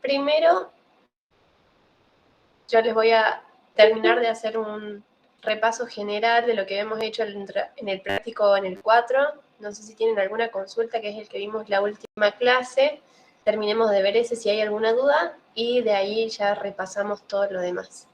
primero yo les voy a terminar de hacer un repaso general de lo que hemos hecho en el práctico en el 4. No sé si tienen alguna consulta, que es el que vimos la última clase. Terminemos de ver ese si hay alguna duda y de ahí ya repasamos todo lo demás.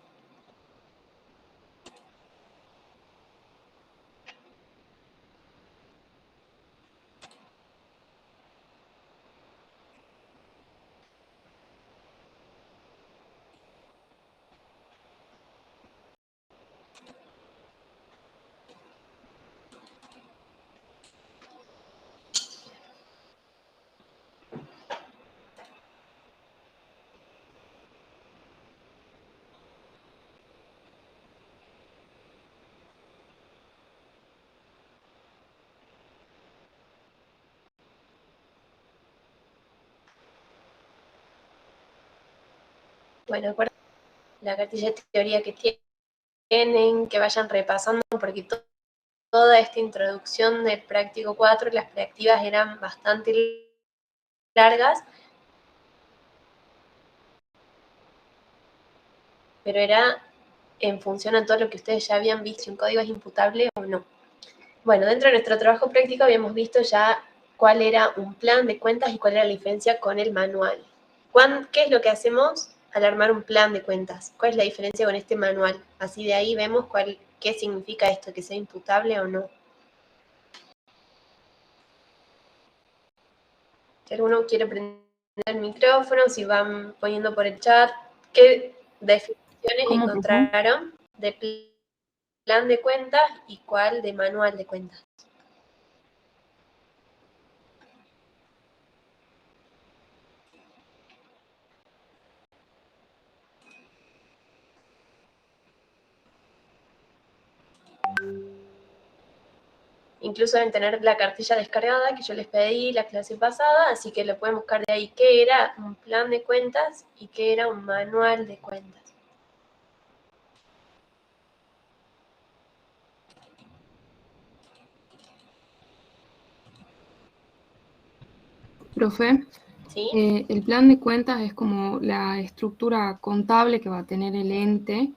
Bueno, la cartilla de teoría que tienen, que vayan repasando, porque toda esta introducción del práctico 4, las prácticas eran bastante largas, pero era en función a todo lo que ustedes ya habían visto, si un código es imputable o no. Bueno, dentro de nuestro trabajo práctico habíamos visto ya cuál era un plan de cuentas y cuál era la diferencia con el manual. ¿Qué es lo que hacemos al armar un plan de cuentas? ¿Cuál es la diferencia con este manual? Así de ahí vemos qué significa esto, que sea imputable o no. Si alguno quiere prender el micrófono, si van poniendo por el chat, ¿qué definiciones encontraron de plan de cuentas y cuál de manual de cuentas? Incluso deben tener la cartilla descargada que yo les pedí la clase pasada, así que lo pueden buscar de ahí qué era un plan de cuentas y qué era un manual de cuentas. Profe, ¿Sí? El plan de cuentas es como la estructura contable que va a tener el ente.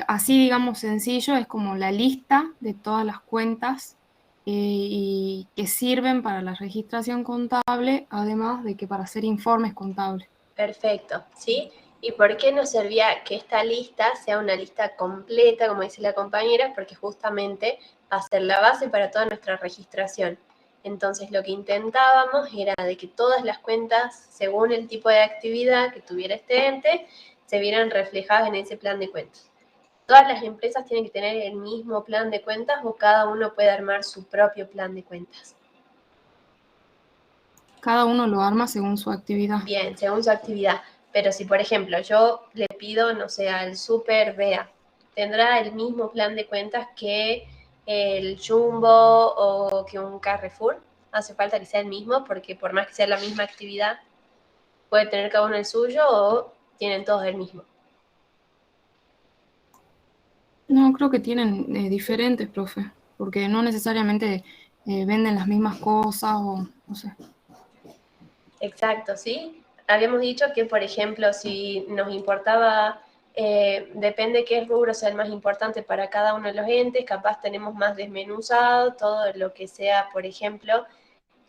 Así, digamos, sencillo, es como la lista de todas las cuentas y que sirven para la registración contable, además de que para hacer informes contables. Perfecto, ¿sí? ¿Y por qué nos servía que esta lista sea una lista completa, como dice la compañera? Porque justamente va a ser la base para toda nuestra registración. Entonces, lo que intentábamos era de que todas las cuentas, según el tipo de actividad que tuviera este ente, se vieran reflejadas en ese plan de cuentas. ¿Todas las empresas tienen que tener el mismo plan de cuentas o cada uno puede armar su propio plan de cuentas? Cada uno lo arma según su actividad. Bien, según su actividad. Pero si, por ejemplo, yo le pido, no sé, al Super Bea, ¿tendrá el mismo plan de cuentas que el Jumbo o que un Carrefour? Hace falta que sea el mismo, porque por más que sea la misma actividad, puede tener cada uno el suyo o tienen todos el mismo. No, creo que tienen diferentes, profe, porque no necesariamente venden las mismas cosas o no sé. Exacto, ¿sí? Habíamos dicho que, por ejemplo, si nos importaba, depende qué rubro sea el más importante para cada uno de los entes, capaz tenemos más desmenuzado todo lo que sea, por ejemplo,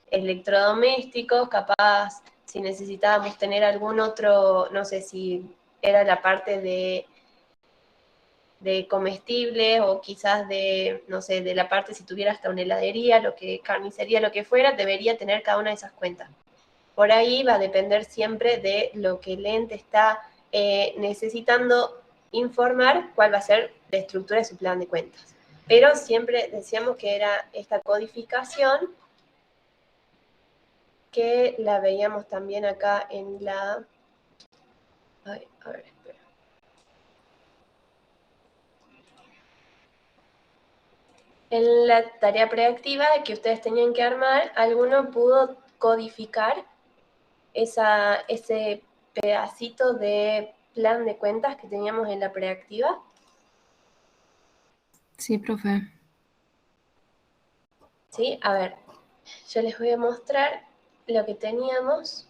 electrodomésticos, capaz si necesitábamos tener algún otro, no sé si era la parte de comestibles o quizás de, no sé, de la parte si tuviera hasta una heladería, lo que carnicería, lo que fuera, debería tener cada una de esas cuentas. Por ahí va a depender siempre de lo que el ente está necesitando informar, cuál va a ser la estructura de su plan de cuentas. Pero siempre decíamos que era esta codificación que la veíamos también acá en la... Ay, a ver, espera. En la tarea preactiva que ustedes tenían que armar, ¿alguno pudo codificar ese pedacito de plan de cuentas que teníamos en la preactiva? Sí, profe. ¿Sí? A ver, yo les voy a mostrar lo que teníamos.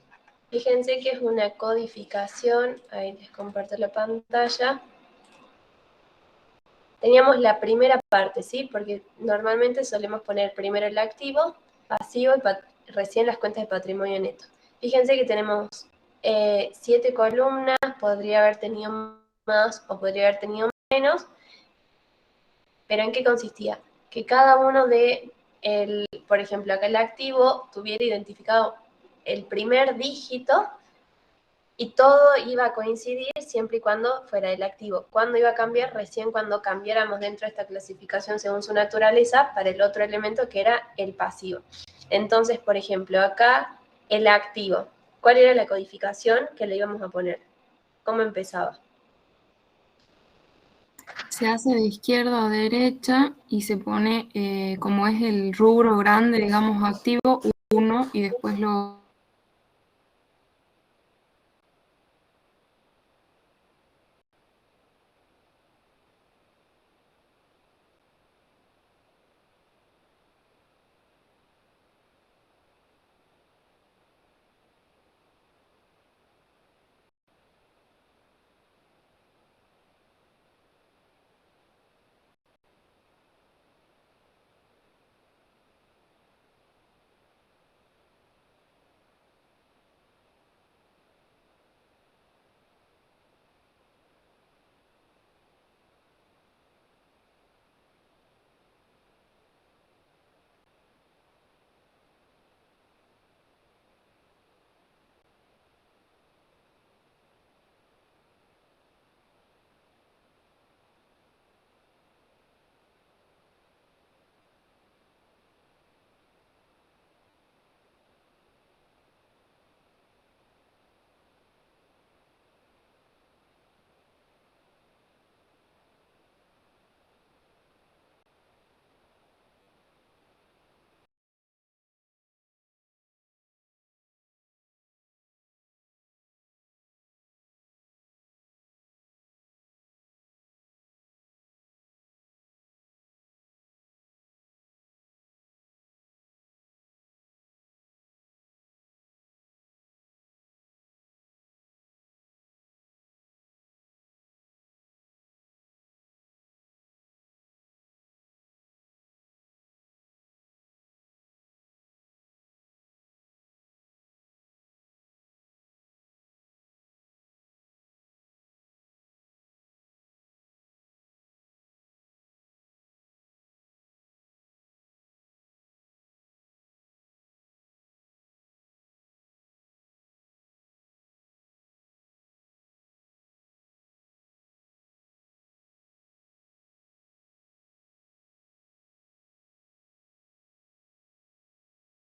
Fíjense que es una codificación, ahí les comparto la pantalla. Teníamos la primera parte, ¿sí? Porque normalmente solemos poner primero el activo, pasivo y recién las cuentas de patrimonio neto. Fíjense que tenemos 7 columnas, podría haber tenido más o podría haber tenido menos, pero ¿en qué consistía? Que cada uno por ejemplo, acá el activo tuviera identificado el primer dígito y todo iba a coincidir siempre y cuando fuera el activo. ¿Cuándo iba a cambiar? Recién cuando cambiáramos dentro de esta clasificación según su naturaleza para el otro elemento que era el pasivo. Entonces, por ejemplo, acá el activo. ¿Cuál era la codificación que le íbamos a poner? ¿Cómo empezaba? Se hace de izquierda a derecha y se pone, como es el rubro grande, digamos, activo, 1 y después lo...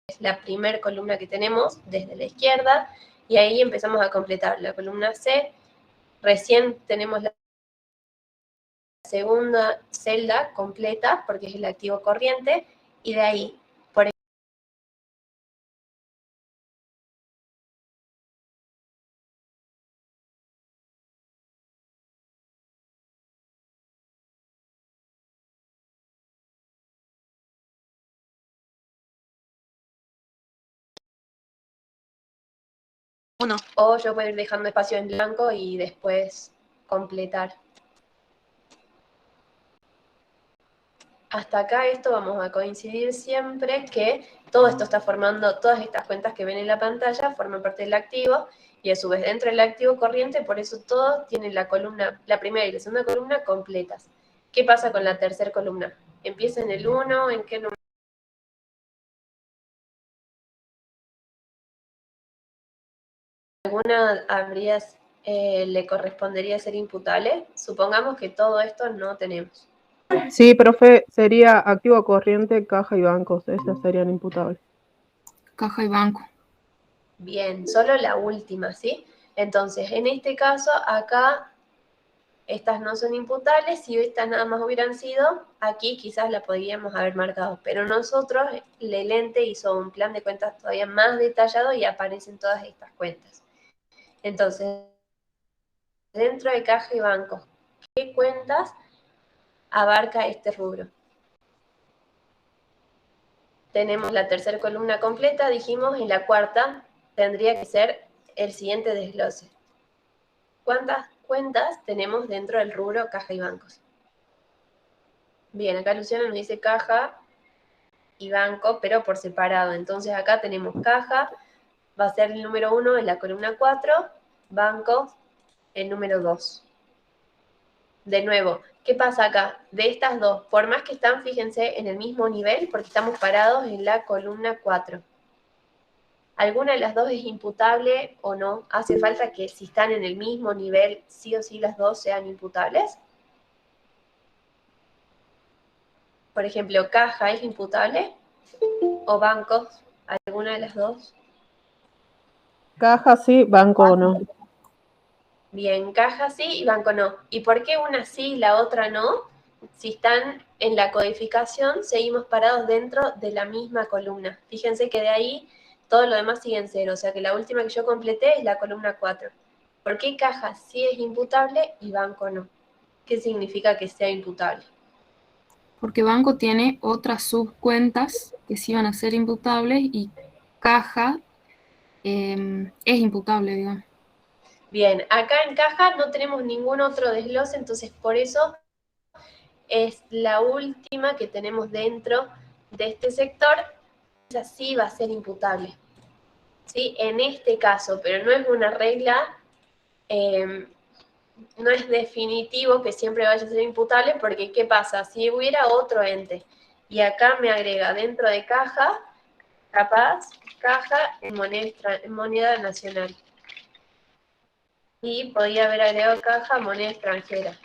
Es la primera columna que tenemos desde la izquierda y ahí empezamos a completar la columna C. Recién tenemos la segunda celda completa porque es el activo corriente y de ahí, por Uno. o yo puedo ir dejando espacio en blanco y después completar. Hasta acá esto vamos a coincidir siempre que todo esto está formando, todas estas cuentas que ven en la pantalla forman parte del activo y a su vez dentro del activo corriente, por eso todos tienen la columna, la primera y la segunda columna completas. ¿Qué pasa con la tercera columna? ¿Empieza en el 1? ¿En qué número? ¿Alguna le correspondería ser imputable? Supongamos que todo esto no tenemos. Sí, profe, sería activo corriente, caja y bancos, esas serían imputables. Caja y banco. Bien, solo la última, ¿sí? Entonces, en este caso, acá estas no son imputables. Si estas nada más hubieran sido, aquí quizás la podríamos haber marcado. Pero nosotros, el ente hizo un plan de cuentas todavía más detallado y aparecen todas estas cuentas. Entonces, dentro de caja y bancos, ¿qué cuentas abarca este rubro? Tenemos la tercera columna completa, dijimos, y la cuarta tendría que ser el siguiente desglose. ¿Cuántas cuentas tenemos dentro del rubro caja y bancos? Bien, acá Luciana nos dice caja y banco, pero por separado. Entonces acá tenemos caja, va a ser el número 1 en la columna 4, banco el número 2. De nuevo, ¿qué pasa acá? De estas dos, por más que están, fíjense, en el mismo nivel, porque estamos parados en la columna 4. ¿Alguna de las dos es imputable o no? ¿Hace falta que si están en el mismo nivel, sí o sí las dos sean imputables? Por ejemplo, caja es imputable o bancos, ¿alguna de las dos? Caja sí, banco no. Bien, caja sí y banco no. ¿Y por qué una sí y la otra no? Si están en la codificación, seguimos parados dentro de la misma columna. Fíjense que de ahí todo lo demás sigue en cero, o sea que la última que yo completé es la columna 4. ¿Por qué caja sí es imputable y banco no? ¿Qué significa que sea imputable? Porque banco tiene otras subcuentas que sí van a ser imputables y caja es imputable, digamos. Bien, acá en caja no tenemos ningún otro desglose, entonces por eso es la última que tenemos dentro de este sector, esa sí va a ser imputable. ¿Sí? En este caso, pero no es una regla, no es definitivo que siempre vaya a ser imputable, porque ¿qué pasa? Si hubiera otro ente y acá me agrega dentro de caja, capaz, caja en moneda nacional. Y podía haber agregado caja moneda extranjera.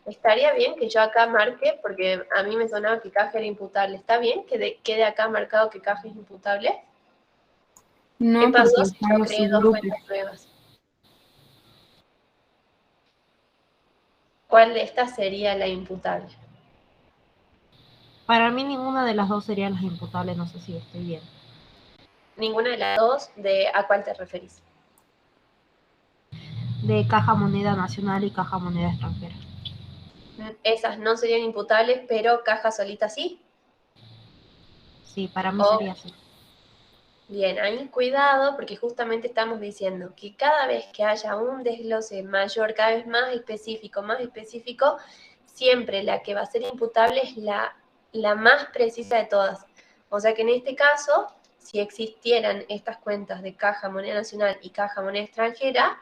Estaría bien que yo acá marque, porque a mí me sonaba que caja era imputable. ¿Está bien que quede acá marcado que caja es imputable? ¿Qué No, pasó porque si yo están los creé dos subgrupos. cuentas nuevas? ¿Cuál de estas sería la imputable? Para mí ninguna de las dos serían las imputables, no sé si estoy bien. Ninguna de las dos, ¿a cuál te referís? De caja moneda nacional y caja moneda extranjera. Esas no serían imputables, pero caja solita sí. Sí, para mí O, sería así. bien, ahí cuidado, porque justamente estamos diciendo que cada vez que haya un desglose mayor, cada vez más específico, siempre la que va a ser imputable es la más precisa de todas. O sea que en este caso, si existieran estas cuentas de caja moneda nacional y caja moneda extranjera,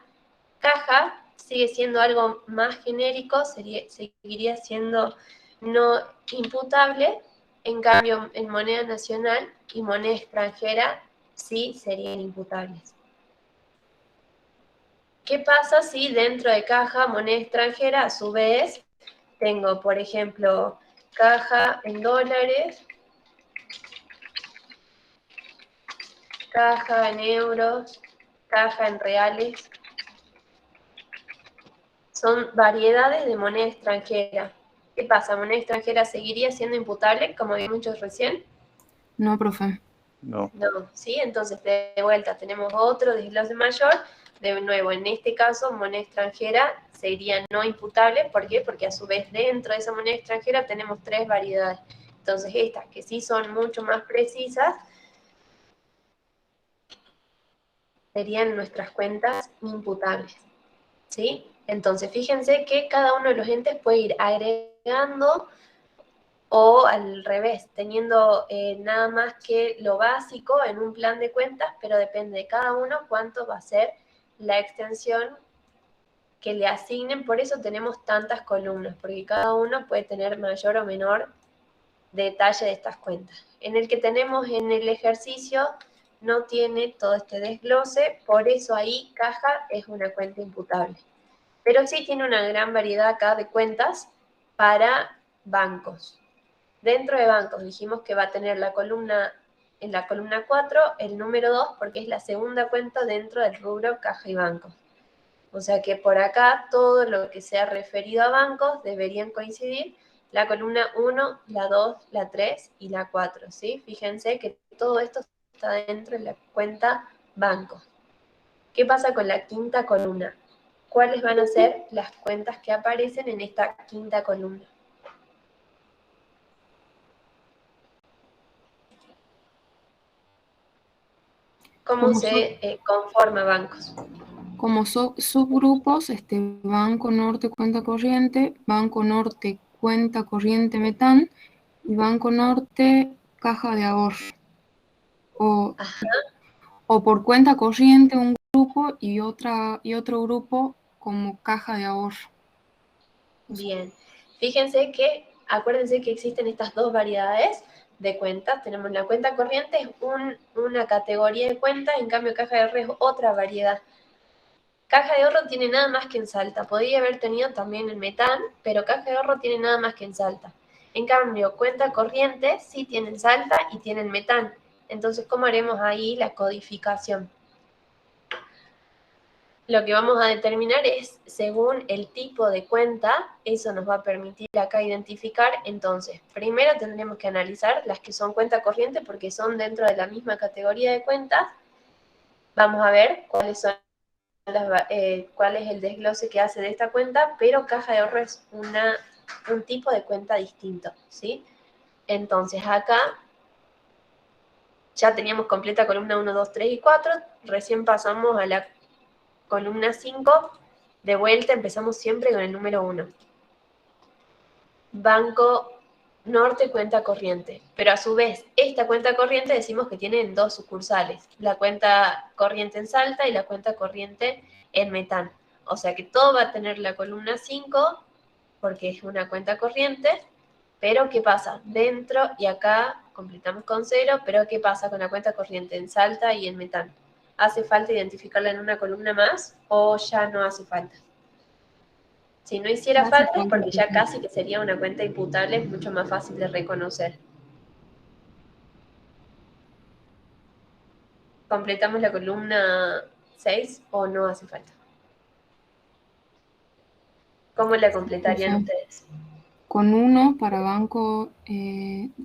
caja sigue siendo algo más genérico, seguiría siendo no imputable, en cambio en moneda nacional y moneda extranjera sí serían imputables. ¿Qué pasa si dentro de caja moneda extranjera a su vez tengo, por ejemplo, caja en dólares, caja en euros, caja en reales? Son variedades de moneda extranjera. ¿Qué pasa? ¿Moneda extranjera seguiría siendo imputable, como habíamos dicho recién? No, profe. No. No, ¿sí? Entonces, de vuelta, tenemos otro desglose mayor. De nuevo, en este caso, moneda extranjera sería no imputable. ¿Por qué? Porque a su vez dentro de esa moneda extranjera tenemos tres variedades. Entonces, estas que sí son mucho más precisas serían nuestras cuentas imputables. ¿Sí? Entonces, fíjense que cada uno de los entes puede ir agregando o al revés, teniendo nada más que lo básico en un plan de cuentas, pero depende de cada uno cuánto va a ser la extensión que le asignen. Por eso tenemos tantas columnas, porque cada uno puede tener mayor o menor detalle de estas cuentas. En el que tenemos en el ejercicio no tiene todo este desglose, por eso ahí caja es una cuenta imputable. Pero sí tiene una gran variedad acá de cuentas para bancos. Dentro de bancos dijimos que va a tener en la columna 4 el número 2 porque es la segunda cuenta dentro del rubro caja y bancos. O sea que por acá todo lo que sea referido a bancos deberían coincidir la columna 1, la 2, la 3 y la 4, ¿sí? Fíjense que todo esto está dentro de la cuenta bancos. ¿Qué pasa con la quinta columna? ¿Cuáles van a ser las cuentas que aparecen en esta quinta columna? ¿Cómo se conforma bancos? Como subgrupos, Banco Norte cuenta corriente, Banco Norte cuenta corriente Metán y Banco Norte caja de ahorro. O por cuenta corriente un grupo y otro grupo como caja de ahorro. Bien, fíjense que, acuérdense que existen estas dos variedades de cuentas. Tenemos la cuenta corriente, es una categoría de cuentas, en cambio caja de ahorro es otra variedad. Caja de ahorro tiene nada más que en Salta. Podría haber tenido también en Metán, pero caja de ahorro tiene nada más que en Salta. En cambio, cuenta corriente sí tiene en Salta y tiene en Metán. Entonces, ¿cómo haremos ahí la codificación? Lo que vamos a determinar es, según el tipo de cuenta, eso nos va a permitir acá identificar. Entonces, primero tendremos que analizar las que son cuenta corriente porque son dentro de la misma categoría de cuentas. Vamos a ver cuáles son cuál es el desglose que hace de esta cuenta, pero caja de ahorro es un tipo de cuenta distinto, ¿sí? Entonces acá ya teníamos completa columna 1, 2, 3 y 4, recién pasamos a la columna 5, de vuelta empezamos siempre con el número 1. Banco Norte cuenta corriente, pero a su vez esta cuenta corriente decimos que tiene dos sucursales, la cuenta corriente en Salta y la cuenta corriente en Metán. O sea que todo va a tener la columna 5 porque es una cuenta corriente, pero ¿qué pasa? Dentro y acá completamos con 0, pero ¿qué pasa con la cuenta corriente en Salta y en Metán? ¿Hace falta identificarla en una columna más o ya no hace falta? Si no hiciera falta es porque ya casi que sería una cuenta imputable, es mucho más fácil de reconocer. ¿Completamos la columna 6 o no hace falta? ¿Cómo la completarían ustedes? Con 1 para banco,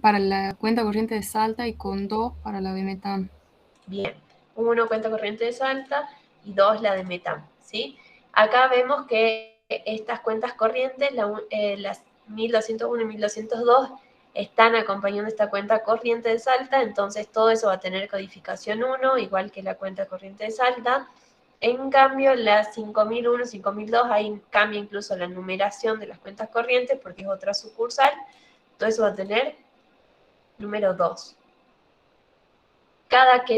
para la cuenta corriente de Salta y con 2 para la de Metán. Bien, 1 cuenta corriente de Salta y 2 la de Metán, ¿sí? Acá vemos que estas cuentas corrientes, las 1201 y 1202, están acompañando esta cuenta corriente de Salta, entonces todo eso va a tener codificación 1, igual que la cuenta corriente de Salta. En cambio, las 5001, 5002, ahí cambia incluso la numeración de las cuentas corrientes porque es otra sucursal. Todo eso va a tener número 2.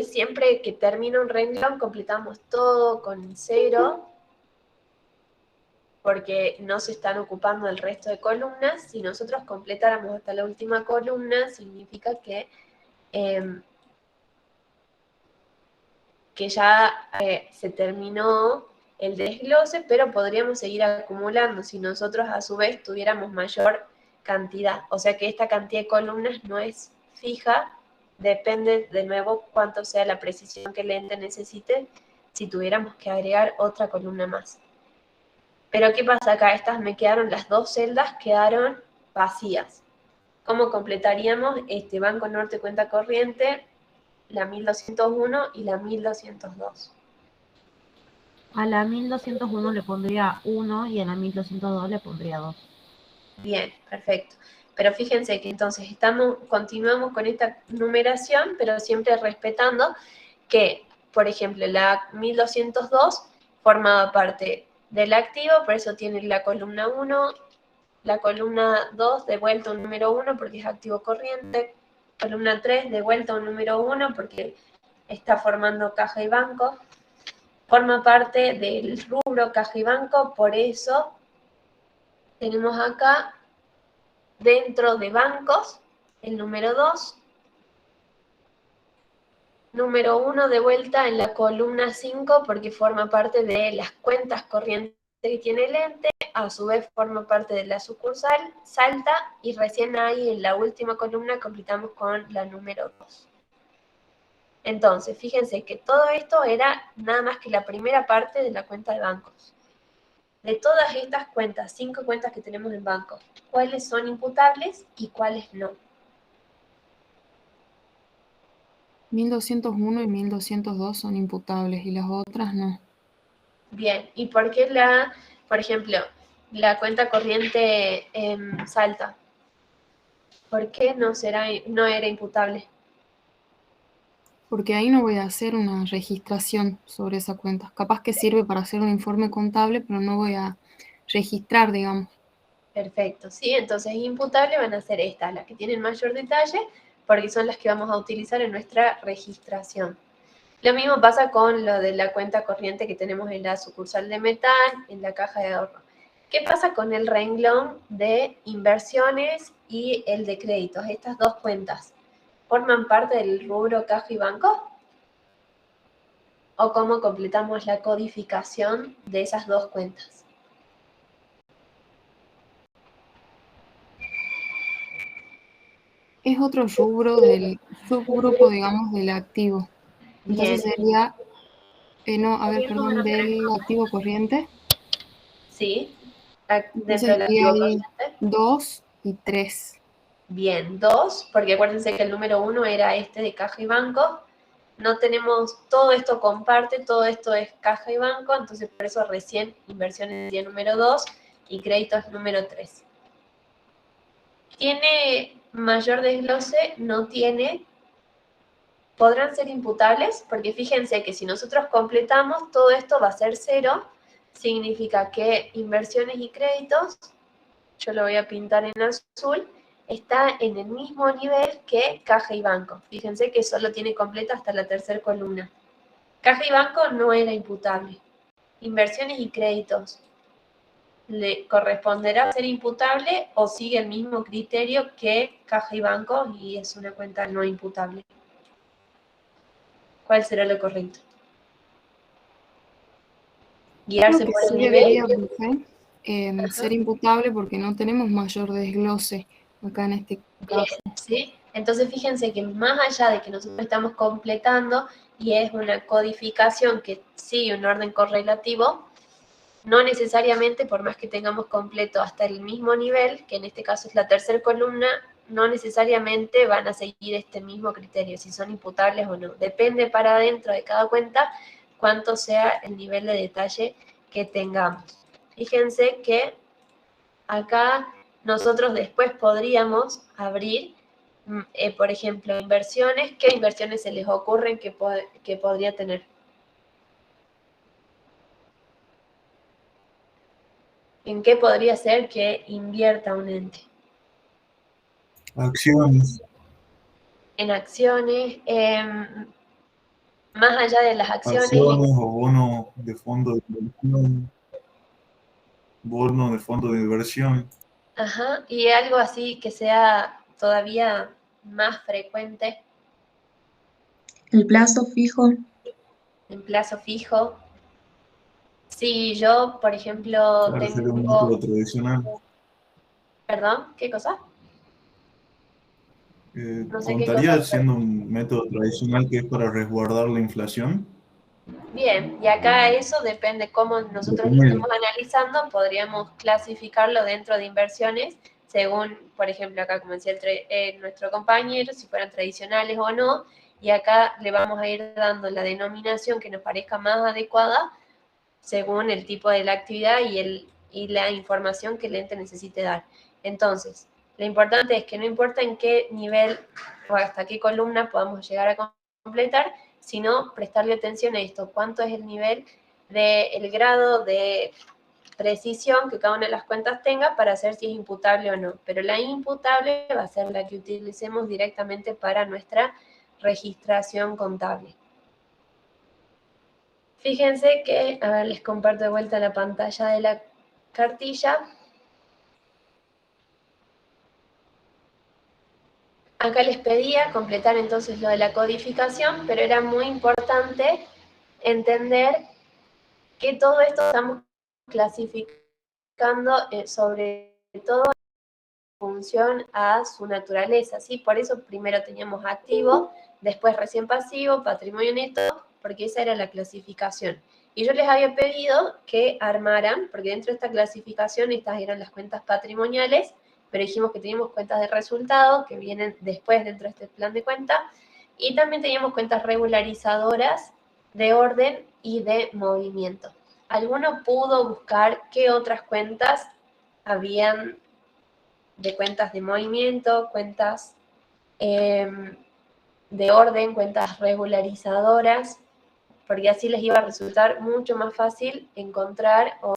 Siempre que termina un renglón, completamos todo con 0, porque no se están ocupando el resto de columnas. Si nosotros completáramos hasta la última columna, significa que ya se terminó el desglose, pero podríamos seguir acumulando si nosotros a su vez tuviéramos mayor cantidad. O sea que esta cantidad de columnas no es fija, depende de nuevo cuánto sea la precisión que el ente necesite si tuviéramos que agregar otra columna más. Pero ¿qué pasa acá? Las dos celdas quedaron vacías. ¿Cómo completaríamos este Banco Norte cuenta corriente, la 1201 y la 1202? A la 1201 le pondría 1 y a la 1202 le pondría 2. Bien, perfecto. Pero fíjense que entonces continuamos con esta numeración, pero siempre respetando que, por ejemplo, la 1202 formaba parte del activo, por eso tiene la columna 1, la columna 2 de vuelta un número 1 porque es activo corriente, columna 3 de vuelta un número 1 porque está formando caja y banco, forma parte del rubro caja y banco, por eso tenemos acá dentro de bancos el número 2, número 1 de vuelta en la columna 5 porque forma parte de las cuentas corrientes que tiene el ente, a su vez forma parte de la sucursal Salta y recién ahí en la última columna completamos con la número 2. Entonces, fíjense que todo esto era nada más que la primera parte de la cuenta de bancos. De todas estas cuentas, 5 cuentas que tenemos en banco, ¿cuáles son imputables y cuáles no? 1201 y 1202 son imputables y las otras no. Bien, ¿y por qué por ejemplo, la cuenta corriente Salta? ¿Por qué no era imputable? Porque ahí no voy a hacer una registración sobre esa cuenta. Capaz que sirve para hacer un informe contable, pero no voy a registrar, digamos. Perfecto, ¿sí? Entonces imputables van a ser estas, las que tienen mayor detalle, porque son las que vamos a utilizar en nuestra registración. Lo mismo pasa con lo de la cuenta corriente que tenemos en la sucursal de metal, en la caja de ahorro. ¿Qué pasa con el renglón de inversiones y el de créditos? Estas dos cuentas, ¿forman parte del rubro caja y banco? ¿O cómo completamos la codificación de esas dos cuentas? Es otro rubro del subgrupo, digamos, del activo. Bien, Entonces sería, no, a ver, perdón, del activo corriente. ¿sí? Dentro Entonces del sería activo ahí corriente. 2 y 3. Bien, 2, porque acuérdense que el número 1 era este de caja y banco. No tenemos, todo esto comparte, todo esto es caja y banco, entonces por eso recién inversiones sería número 2 y créditos número 3. ¿Tiene mayor desglose? No tiene. ¿Podrán ser imputables? Porque fíjense que si nosotros completamos, todo esto va a ser 0. Significa que inversiones y créditos, yo lo voy a pintar en azul, está en el mismo nivel que caja y banco. Fíjense que solo tiene completa hasta la tercera columna. Caja y banco no era imputable. Inversiones y créditos, ¿le corresponderá ser imputable o sigue el mismo criterio que caja y banco y es una cuenta no imputable? ¿Cuál será lo correcto? Creo ¿Guiarse que por el sí nivel? debería, profe, ser imputable porque no tenemos mayor desglose acá en este Bien, caso. ¿sí? Entonces fíjense que más allá de que nosotros estamos completando y es una codificación que sigue un orden correlativo, no necesariamente, por más que tengamos completo hasta el mismo nivel, que en este caso es la tercera columna, no necesariamente van a seguir este mismo criterio, si son imputables o no. Depende para dentro de cada cuenta cuánto sea el nivel de detalle que tengamos. Fíjense que acá nosotros después podríamos abrir, por ejemplo, inversiones. ¿Qué inversiones se les ocurren que podría tener? ¿En qué podría ser que invierta un ente? Acciones, En acciones, más allá de las acciones, acciones o bonos de fondo de inversión, bonos de fondo de inversión, ajá, y algo así que sea todavía más frecuente El plazo fijo, en plazo fijo. Si yo, por ejemplo, claro, sería un método tengo, tradicional. perdón, ¿qué cosa? No sé qué cosa. ¿Contaría siendo un método tradicional que es para resguardar la inflación? Bien, y acá eso depende cómo De nosotros lo promedio. estemos analizando, podríamos clasificarlo dentro de inversiones según, por ejemplo, acá como decía nuestro compañero, si fueran tradicionales o no, y acá le vamos a ir dando la denominación que nos parezca más adecuada según el tipo de la actividad y la información que el ente necesite dar. Entonces, lo importante es que no importa en qué nivel o hasta qué columna podamos llegar a completar, sino prestarle atención a esto, cuánto es el nivel del grado de precisión que cada una de las cuentas tenga para saber si es imputable o no. Pero la imputable va a ser la que utilicemos directamente para nuestra registración contable. Fíjense que, a ver, les comparto de vuelta la pantalla de la cartilla. Acá les pedía completar entonces lo de la codificación, pero era muy importante entender que todo esto estamos clasificando sobre todo en función a su naturaleza, ¿sí? Por eso primero teníamos activo, después recién pasivo, patrimonio neto, porque esa era la clasificación. Y yo les había pedido que armaran, porque dentro de esta clasificación estas eran las cuentas patrimoniales, pero dijimos que teníamos cuentas de resultado que vienen después dentro de este plan de cuenta, y también teníamos cuentas regularizadoras de orden y de movimiento. ¿Alguno pudo buscar qué otras cuentas habían de cuentas de movimiento, cuentas de orden, cuentas regularizadoras, porque así les iba a resultar mucho más fácil encontrar o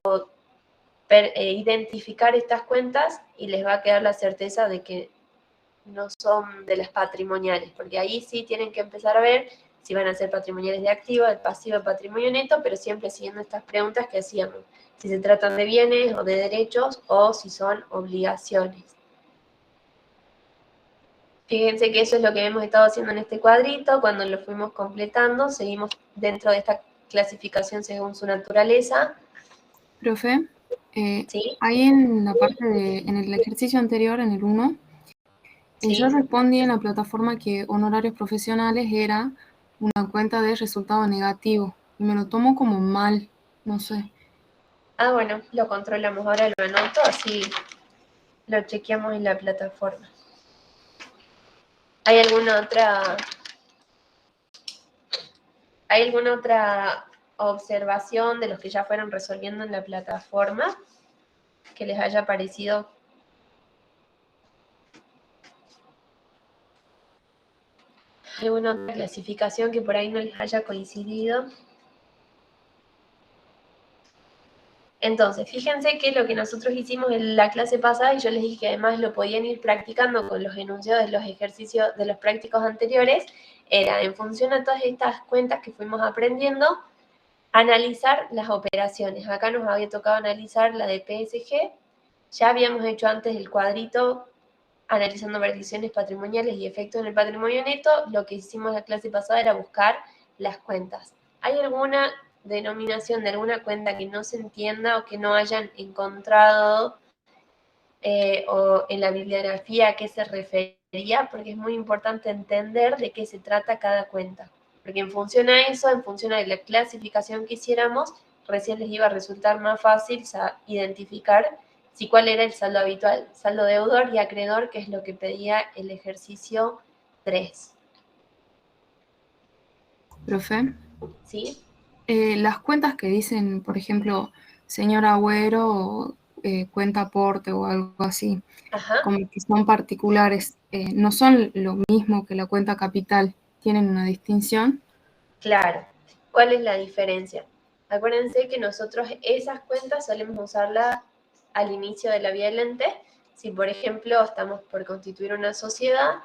identificar estas cuentas y les va a quedar la certeza de que no son de las patrimoniales, porque ahí sí tienen que empezar a ver si van a ser patrimoniales de activo, de pasivo, de patrimonio neto, pero siempre siguiendo estas preguntas que hacíamos, si se tratan de bienes o de derechos o si son obligaciones. Fíjense que eso es lo que hemos estado haciendo en este cuadrito. Cuando lo fuimos completando, seguimos dentro de esta clasificación según su naturaleza. Profe, ¿Sí? ahí en la parte en el ejercicio anterior, en el 1, Sí. yo respondí en la plataforma que honorarios profesionales era una cuenta de resultado negativo. Y me lo tomo como mal, no sé. Ah, bueno, lo controlamos. Ahora lo anoto, así lo chequeamos en la plataforma. ¿Hay alguna otra observación de los que ya fueron resolviendo en la plataforma que les haya parecido? ¿Alguna otra clasificación que por ahí no les haya coincidido? Entonces, fíjense que lo que nosotros hicimos en la clase pasada, y yo les dije que además lo podían ir practicando con los enunciados de los ejercicios de los prácticos anteriores, era en función a todas estas cuentas que fuimos aprendiendo, analizar las operaciones. Acá nos había tocado analizar la de PSG, ya habíamos hecho antes el cuadrito analizando variaciones patrimoniales y efectos en el patrimonio neto. Lo que hicimos la clase pasada era buscar las cuentas. ¿Hay alguna denominación de alguna cuenta que no se entienda o que no hayan encontrado o en la bibliografía a qué se refería? Porque es muy importante entender de qué se trata cada cuenta. Porque en función a eso, en función a la clasificación que hiciéramos, recién les iba a resultar más fácil identificar si cuál era el saldo habitual, saldo deudor y acreedor, que es lo que pedía el ejercicio 3. Profe, ¿Sí? las cuentas que dicen, por ejemplo, señor Agüero, o, cuenta aporte o algo así, Ajá. como que son particulares, no son lo mismo que la cuenta capital, tienen una distinción. Claro. ¿Cuál es la diferencia? Acuérdense que nosotros esas cuentas solemos usarlas al inicio de la vía del ente. Si, por ejemplo, estamos por constituir una sociedad,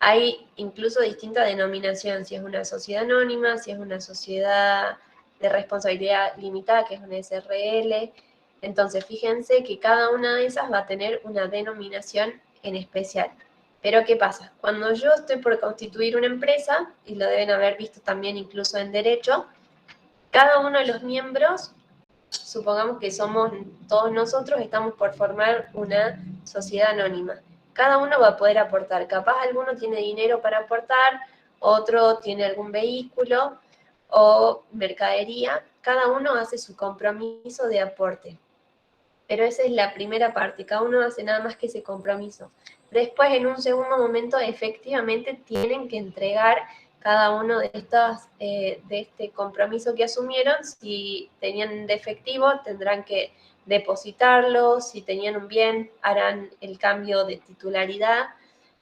hay incluso distinta denominación, si es una sociedad anónima, si es una sociedad de responsabilidad limitada, que es una SRL. Entonces, fíjense que cada una de esas va a tener una denominación en especial. Pero, ¿qué pasa? Cuando yo estoy por constituir una empresa, y lo deben haber visto también incluso en derecho, cada uno de los miembros, supongamos que somos todos nosotros, estamos por formar una sociedad anónima. Cada uno va a poder aportar. Capaz alguno tiene dinero para aportar, otro tiene algún vehículo o mercadería. Cada uno hace su compromiso de aporte. Pero esa es la primera parte, cada uno hace nada más que ese compromiso. Después, en un segundo momento, efectivamente tienen que entregar cada uno de este compromiso que asumieron. Si tenían de efectivo, tendrán que depositarlo. Si tenían un bien, harán el cambio de titularidad.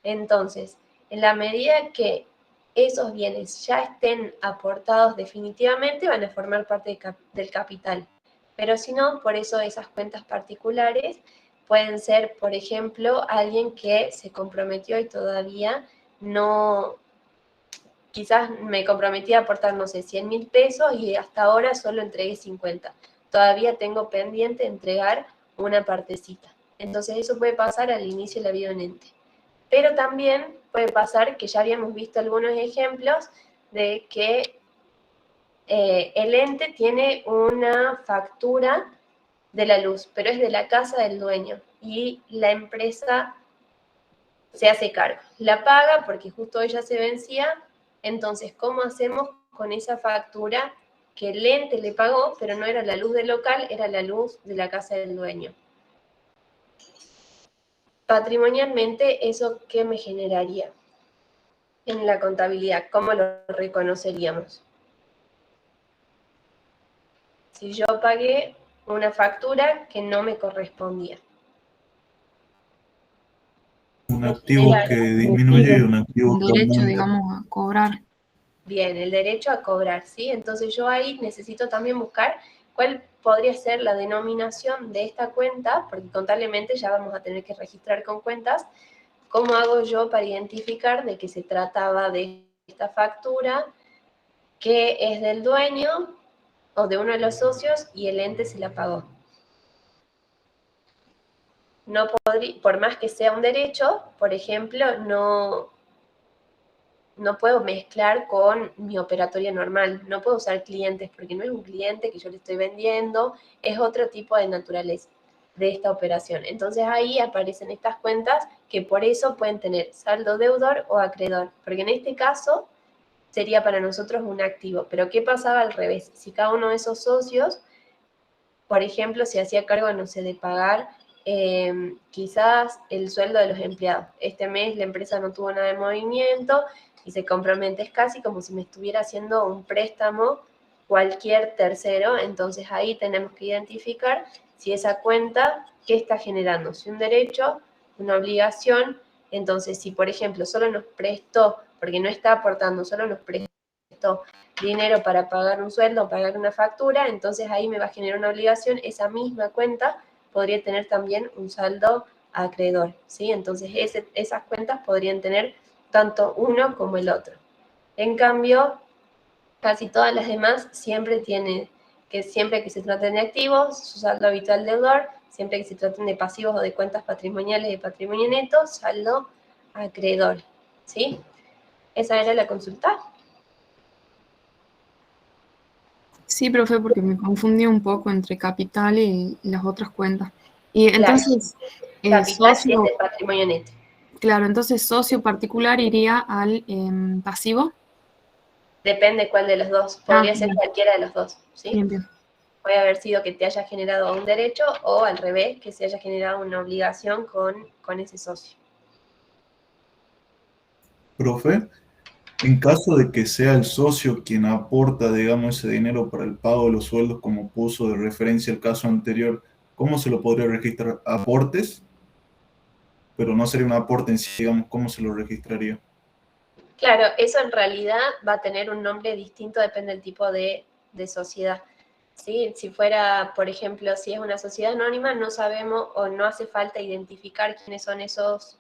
Entonces, en la medida que esos bienes ya estén aportados definitivamente, van a formar parte del capital. Pero si no, por eso esas cuentas particulares pueden ser, por ejemplo, alguien que se comprometió y todavía no, quizás me comprometí a aportar, no sé, 100.000 pesos y hasta ahora solo entregué 50. Todavía tengo pendiente entregar una partecita. Entonces eso puede pasar al inicio de la vida de un ente. Pero también puede pasar, que ya habíamos visto algunos ejemplos, de que el ente tiene una factura de la luz, pero es de la casa del dueño y la empresa se hace cargo. La paga porque justo ella se vencía. Entonces, ¿cómo hacemos con esa factura que el ente le pagó, pero no era la luz del local, era la luz de la casa del dueño? Patrimonialmente, ¿eso qué me generaría en la contabilidad? ¿Cómo lo reconoceríamos? Si yo pagué una factura que no me correspondía. Una un activo que disminuye y un activo Un que derecho, aumenta. digamos, a cobrar. Bien, el derecho a cobrar, ¿sí? Entonces yo ahí necesito también buscar cuál podría ser la denominación de esta cuenta, porque contablemente ya vamos a tener que registrar con cuentas. ¿Cómo hago yo para identificar de que se trataba de esta factura, que es del dueño o de uno de los socios y el ente se la pagó? No podría, por más que sea un derecho, por ejemplo, no puedo mezclar con mi operatoria normal, no puedo usar clientes porque no es un cliente que yo le estoy vendiendo, es otro tipo de naturaleza de esta operación. Entonces ahí aparecen estas cuentas que por eso pueden tener saldo deudor o acreedor, porque en este caso sería para nosotros un activo. Pero ¿qué pasaba al revés? Si cada uno de esos socios, por ejemplo, se hacía cargo, no sé, de pagar quizás el sueldo de los empleados. Este mes la empresa no tuvo nada de movimiento y se compromete, es casi como si me estuviera haciendo un préstamo cualquier tercero, entonces ahí tenemos que identificar si esa cuenta, ¿qué está generando? Si un derecho, una obligación, entonces si por ejemplo solo nos prestó, porque no está aportando, solo nos prestó dinero para pagar un sueldo, pagar una factura, entonces ahí me va a generar una obligación, esa misma cuenta podría tener también un saldo acreedor, ¿sí? Entonces esas cuentas podrían tener tanto uno como el otro. En cambio, casi todas las demás siempre tienen siempre que se traten de activos, su saldo habitual deudor, siempre que se traten de pasivos o de cuentas patrimoniales de patrimonio neto, saldo acreedor, ¿sí? Esa era la consulta. Sí, profe, porque me confundí un poco entre capital y las otras cuentas. Y Claro, entonces, capital es socio, del patrimonio neto. claro, entonces socio particular iría al pasivo. Depende cuál de los dos. Ah, Podría ser bien, cualquiera de los dos, ¿sí? bien, bien. Puede haber sido que te haya generado un derecho o al revés, que se haya generado una obligación con ese socio. Profe, en caso de que sea el socio quien aporta, digamos, ese dinero para el pago de los sueldos, como puso de referencia el caso anterior, ¿cómo se lo podría registrar? ¿Aportes? Pero no sería un aporte en sí, digamos, ¿cómo se lo registraría? Claro, eso en realidad va a tener un nombre distinto, depende del tipo de sociedad. ¿Sí? Si fuera, por ejemplo, si es una sociedad anónima, no sabemos o no hace falta identificar quiénes son estos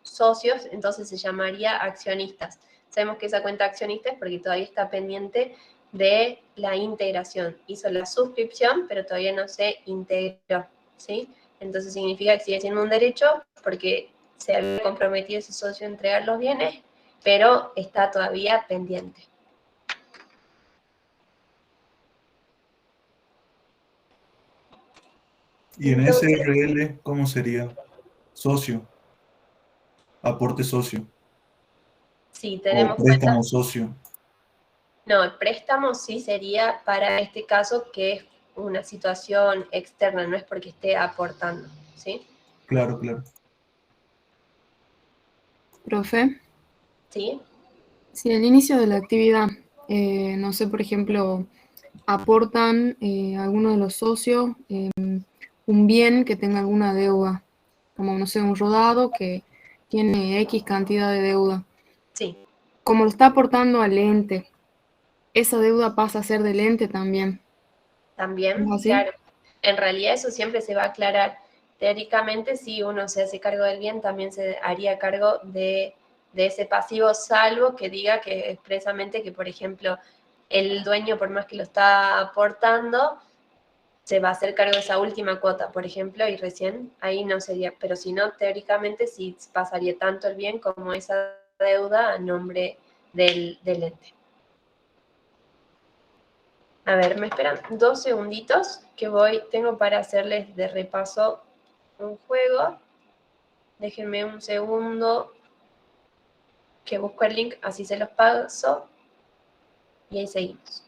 socios, entonces se llamaría accionistas. Sabemos que esa cuenta accionista es porque todavía está pendiente de la integración. Hizo la suscripción, pero todavía no se integró, ¿sí? Entonces significa que sigue siendo un derecho porque se había comprometido ese socio a entregar los bienes, pero está todavía pendiente. Y en Entonces, SRL, ¿cómo sería? Socio, aporte socio si o tenemos préstamo cuentas, socio. no, el préstamo sí sería para este caso que es una situación externa, no es porque esté aportando, ¿sí? Claro, claro. Profe, ¿Sí? si al inicio de la actividad, no sé, por ejemplo, aportan alguno de los socios un bien que tenga alguna deuda, como, no sé, un rodado que tiene X cantidad de deuda. Sí, Como lo está aportando al ente, esa deuda pasa a ser del ente también. ¿Es también, así? claro. En realidad eso siempre se va a aclarar. Teóricamente, si uno se hace cargo del bien, también se haría cargo de ese pasivo, salvo que diga que expresamente que, por ejemplo, el dueño, por más que lo está aportando, se va a hacer cargo de esa última cuota, por ejemplo, y recién ahí no sería, pero si no, teóricamente sí pasaría tanto el bien como esa deuda a nombre del ente. A ver, me esperan 2 segunditos que tengo para hacerles de repaso un juego. Déjenme un segundo que busco el link, así se los paso y ahí seguimos.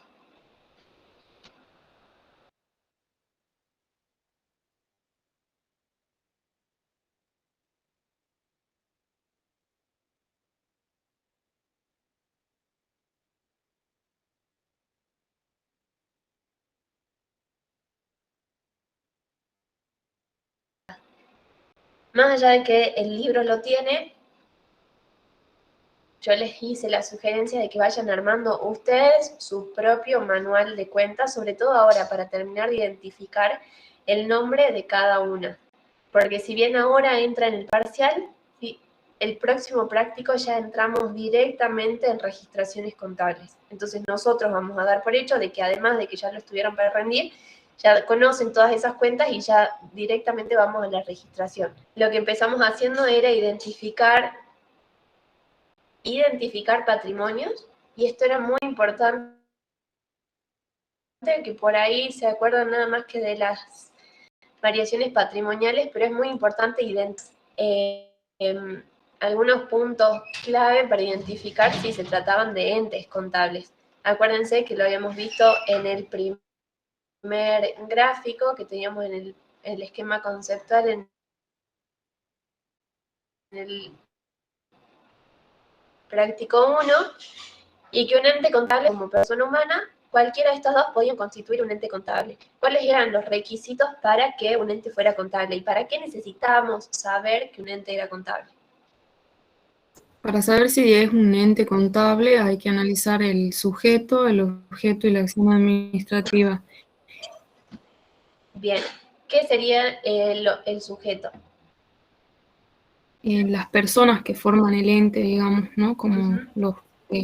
Más allá de que el libro lo tiene, yo les hice la sugerencia de que vayan armando ustedes su propio manual de cuentas, sobre todo ahora para terminar de identificar el nombre de cada una. Porque si bien ahora entra en el parcial, el próximo práctico ya entramos directamente en registraciones contables. Entonces nosotros vamos a dar por hecho de que además de que ya lo estuvieron para rendir, ya conocen todas esas cuentas y ya directamente vamos a la registración. Lo que empezamos haciendo era identificar patrimonios, y esto era muy importante, que por ahí se acuerdan nada más que de las variaciones patrimoniales, pero es muy importante identificar algunos puntos clave para identificar si se trataban de entes contables. Acuérdense que lo habíamos visto en el primer gráfico que teníamos en el esquema conceptual en el práctico 1, y que un ente contable como persona humana, cualquiera de estos dos podían constituir un ente contable. ¿Cuáles eran los requisitos para que un ente fuera contable? ¿Y para qué necesitábamos saber que un ente era contable? Para saber si es un ente contable hay que analizar el sujeto, el objeto y la acción administrativa. Bien, ¿qué sería el sujeto? Las personas que forman el ente, digamos, ¿no? Como los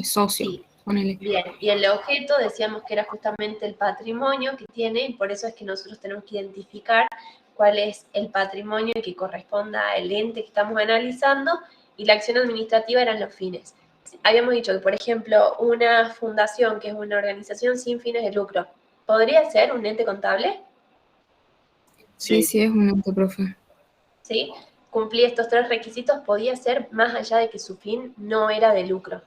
socios. Sí. Ponele. Bien, y el objeto decíamos que era justamente el patrimonio que tiene, y por eso es que nosotros tenemos que identificar cuál es el patrimonio que corresponda al ente que estamos analizando, y la acción administrativa eran los fines. Habíamos dicho que, por ejemplo, una fundación, que es una organización sin fines de lucro, ¿podría ser un ente contable? Sí, es un ente, profe. ¿Sí? Cumplía estos 3 requisitos, podía ser más allá de que su fin no era de lucro.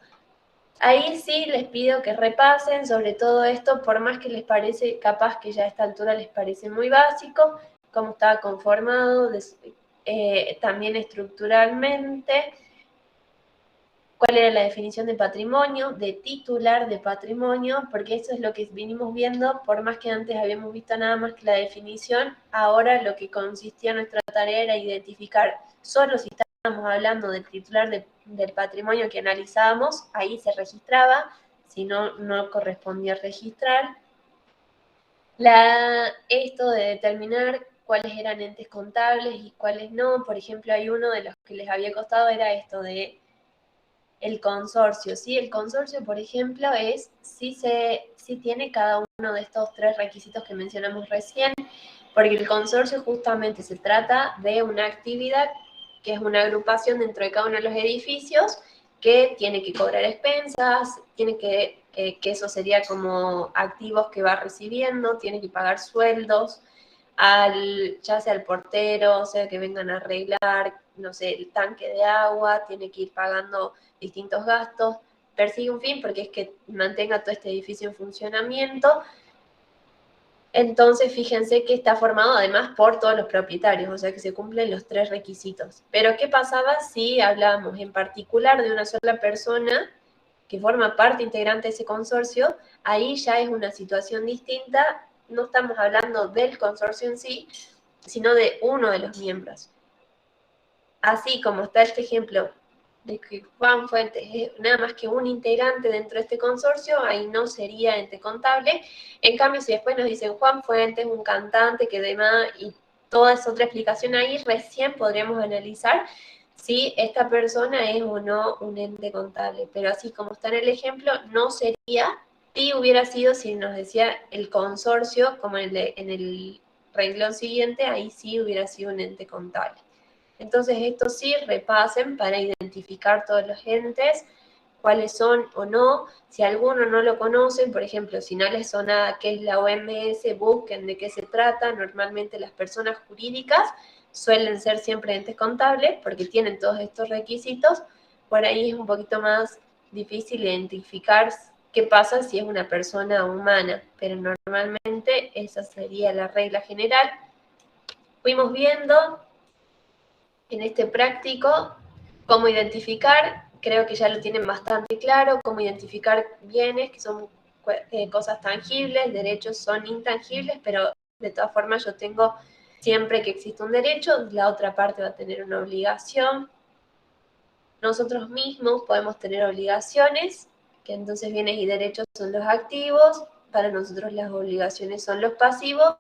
Ahí sí les pido que repasen sobre todo esto, por más que les parece, capaz que ya a esta altura les parece muy básico, cómo estaba conformado, también estructuralmente, cuál era la definición de patrimonio, de titular de patrimonio, porque eso es lo que vinimos viendo, por más que antes habíamos visto nada más que la definición, ahora lo que consistía nuestra tarea era identificar solo si estábamos hablando del titular del patrimonio que analizábamos, ahí se registraba, si no, no correspondía registrar. Esto de determinar cuáles eran entes contables y cuáles no, por ejemplo, hay uno de los que les había costado, era esto de el consorcio, ¿sí? El consorcio, por ejemplo, es si tiene cada uno de estos 3 requisitos que mencionamos recién, porque el consorcio justamente se trata de una actividad que es una agrupación dentro de cada uno de los edificios que tiene que cobrar expensas, tiene que eso sería como activos que va recibiendo, tiene que pagar sueldos, ya sea al portero, o sea que vengan a arreglar, no sé, el tanque de agua, tiene que ir pagando distintos gastos, persigue un fin porque es que mantenga todo este edificio en funcionamiento. Entonces, fíjense que está formado además por todos los propietarios, o sea que se cumplen los 3 requisitos. Pero, ¿qué pasaba si hablábamos en particular de una sola persona que forma parte integrante de ese consorcio? Ahí ya es una situación distinta, no estamos hablando del consorcio en sí, sino de uno de los miembros. Así como está este ejemplo de que Juan Fuentes es nada más que un integrante dentro de este consorcio, ahí no sería ente contable. En cambio, si después nos dicen Juan Fuentes, un cantante que demás, y toda esa otra explicación ahí, recién podríamos analizar si esta persona es o no un ente contable. Pero así como está en el ejemplo, no sería, si hubiera sido, si nos decía el consorcio, como en el renglón siguiente, ahí sí hubiera sido un ente contable. Entonces, esto sí, repasen para identificar todos los entes, cuáles son o no. Si alguno no lo conocen, por ejemplo, si no les suena qué es la OMS, busquen de qué se trata. Normalmente las personas jurídicas suelen ser siempre entes contables porque tienen todos estos requisitos. Por ahí es un poquito más difícil identificar qué pasa si es una persona humana, pero normalmente esa sería la regla general. Fuimos viendo en este práctico cómo identificar, creo que ya lo tienen bastante claro, cómo identificar bienes que son cosas tangibles, derechos son intangibles, pero de todas formas yo tengo Siempre que existe un derecho, la otra parte va a tener una obligación. Nosotros mismos podemos tener obligaciones, que entonces bienes y derechos son los activos, para nosotros las obligaciones son los pasivos.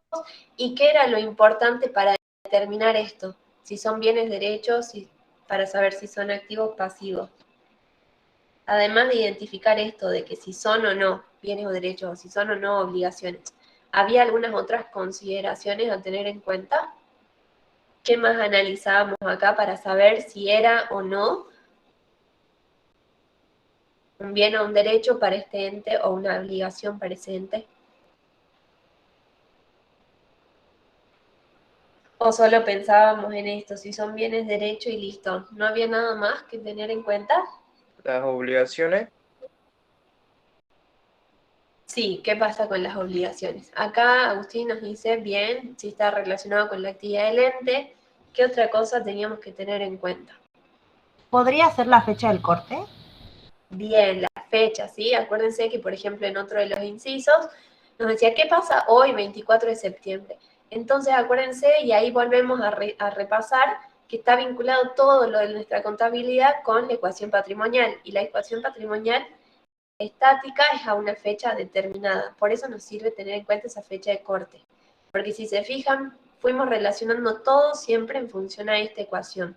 ¿Y qué era lo importante para determinar esto? Si son bienes, derechos, para saber si son activos o pasivos. Además de identificar esto de que si son o no bienes o derechos, o si son o no obligaciones, ¿había algunas otras consideraciones a tener en cuenta? ¿Qué más analizábamos acá para saber si era o no un bien o un derecho para este ente o una obligación para ese ente? ¿O solo pensábamos en esto, si son bienes, derecho y listo? ¿No había nada más que tener en cuenta? Las obligaciones, Sí, ¿qué pasa con las obligaciones? Acá Agustín nos dice, bien, si está relacionado con la actividad del ente, ¿qué otra cosa teníamos que tener en cuenta? ¿Podría ser la fecha del corte? Bien, la fecha, ¿sí? Acuérdense que, por ejemplo, en otro de los incisos nos decía, ¿qué pasa hoy, 24 de septiembre? Entonces, acuérdense, y ahí volvemos a repasar que está vinculado todo lo de nuestra contabilidad con la ecuación patrimonial. Y la ecuación patrimonial estática es a una fecha determinada. Por eso nos sirve tener en cuenta esa fecha de corte. Porque si se fijan, fuimos relacionando todo siempre en función a esta ecuación.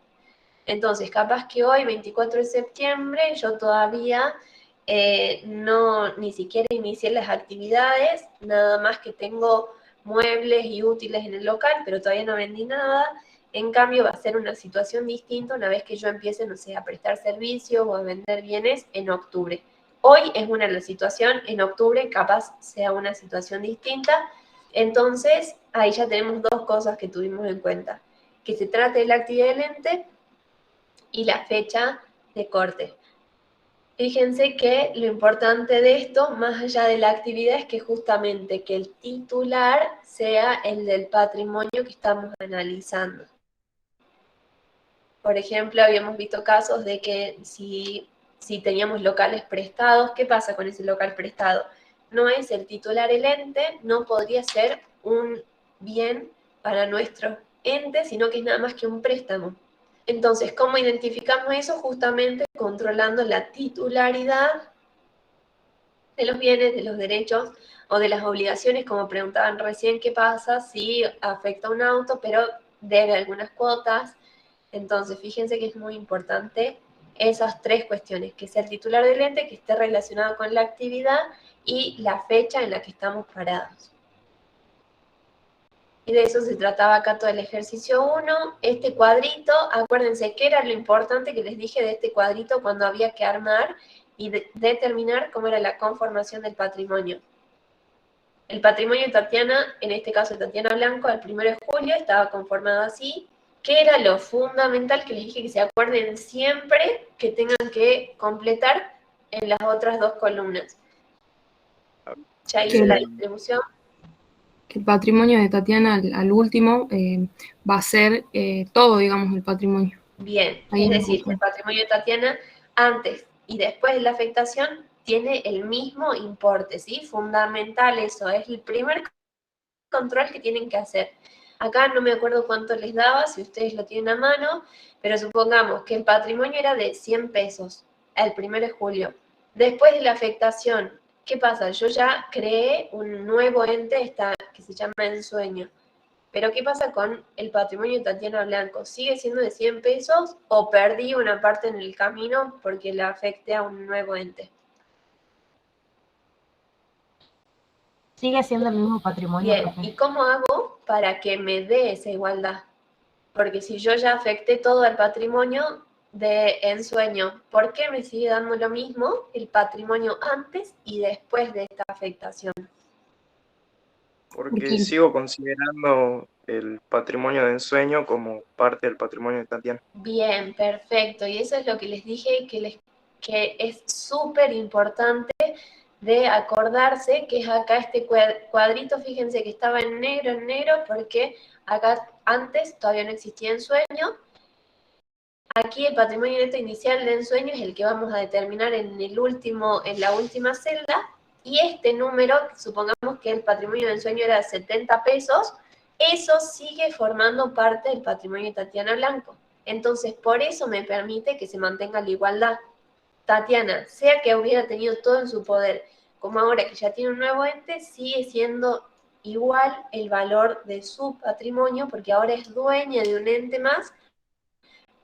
Entonces, capaz que hoy, 24 de septiembre, yo todavía ni siquiera inicié las actividades, nada más que tengo muebles y útiles en el local, pero todavía no vendí nada. En cambio, va a ser una situación distinta una vez que yo empiece, no sé, a prestar servicios o a vender bienes en octubre. Hoy es la situación, en octubre capaz sea una situación distinta. Entonces, ahí ya tenemos dos cosas que tuvimos en cuenta. Que se trate de la actividad del ente y la fecha de corte. Fíjense que lo importante de esto, más allá de la actividad, es que justamente que el titular sea el del patrimonio que estamos analizando. Por ejemplo, habíamos visto casos de que si teníamos locales prestados, ¿qué pasa con ese local prestado? No es el titular el ente, no podría ser un bien para nuestro ente, sino que es nada más que un préstamo. Entonces, ¿cómo identificamos eso? Justamente controlando la titularidad de los bienes, de los derechos o de las obligaciones, como preguntaban recién, ¿qué pasa si afecta un auto, pero debe algunas cuotas? Entonces, fíjense que es muy importante esas tres cuestiones, que sea el titular del ente, que esté relacionado con la actividad y la fecha en la que estamos parados. Y de eso se trataba acá todo el ejercicio 1. Este cuadrito, acuérdense que era lo importante que les dije de este cuadrito cuando había que armar y determinar cómo era la conformación del patrimonio. El patrimonio de Tatiana, en este caso de Tatiana Blanco, al 1 de julio estaba conformado así. ¿Qué era lo fundamental que les dije que se acuerden siempre que tengan que completar en las otras dos columnas? Ya hice la distribución. Que el patrimonio de Tatiana al último va a ser todo, digamos, el patrimonio. Bien, Ahí es decir, el patrimonio de Tatiana antes y después de la afectación tiene el mismo importe, ¿sí? Fundamental eso, es el primer control que tienen que hacer. Acá no me acuerdo cuánto les daba, si ustedes lo tienen a mano, pero supongamos que el patrimonio era de 100 pesos el 1 de julio. Después de la afectación, ¿qué pasa? Yo ya creé un nuevo ente que se llama Ensueño. Pero ¿qué pasa con el patrimonio de Tatiana Blanco? ¿Sigue siendo de 100 pesos o perdí una parte en el camino porque la afecté a un nuevo ente? Sigue siendo el mismo patrimonio. Bien, ¿y cómo hago para que me dé esa igualdad? Porque si yo ya afecté todo el patrimonio de Ensueño, ¿por qué me sigue dando lo mismo el patrimonio antes y después de esta afectación? porque sigo considerando el patrimonio de Ensueño como parte del patrimonio de Tatiana. Bien, perfecto. Y eso es lo que les dije que es súper importante de acordarse, que es acá este cuadrito, fíjense que estaba en negro, porque acá antes todavía no existía Ensueño. Aquí el patrimonio neto inicial de Ensueño es el que vamos a determinar en la última celda, y este número, supongamos que el patrimonio de Ensueño era 70 pesos, eso sigue formando parte del patrimonio de Tatiana Blanco. Entonces, por eso me permite que se mantenga la igualdad. Tatiana, sea que hubiera tenido todo en su poder, como ahora que ya tiene un nuevo ente, sigue siendo igual el valor de su patrimonio, porque ahora es dueña de un ente más,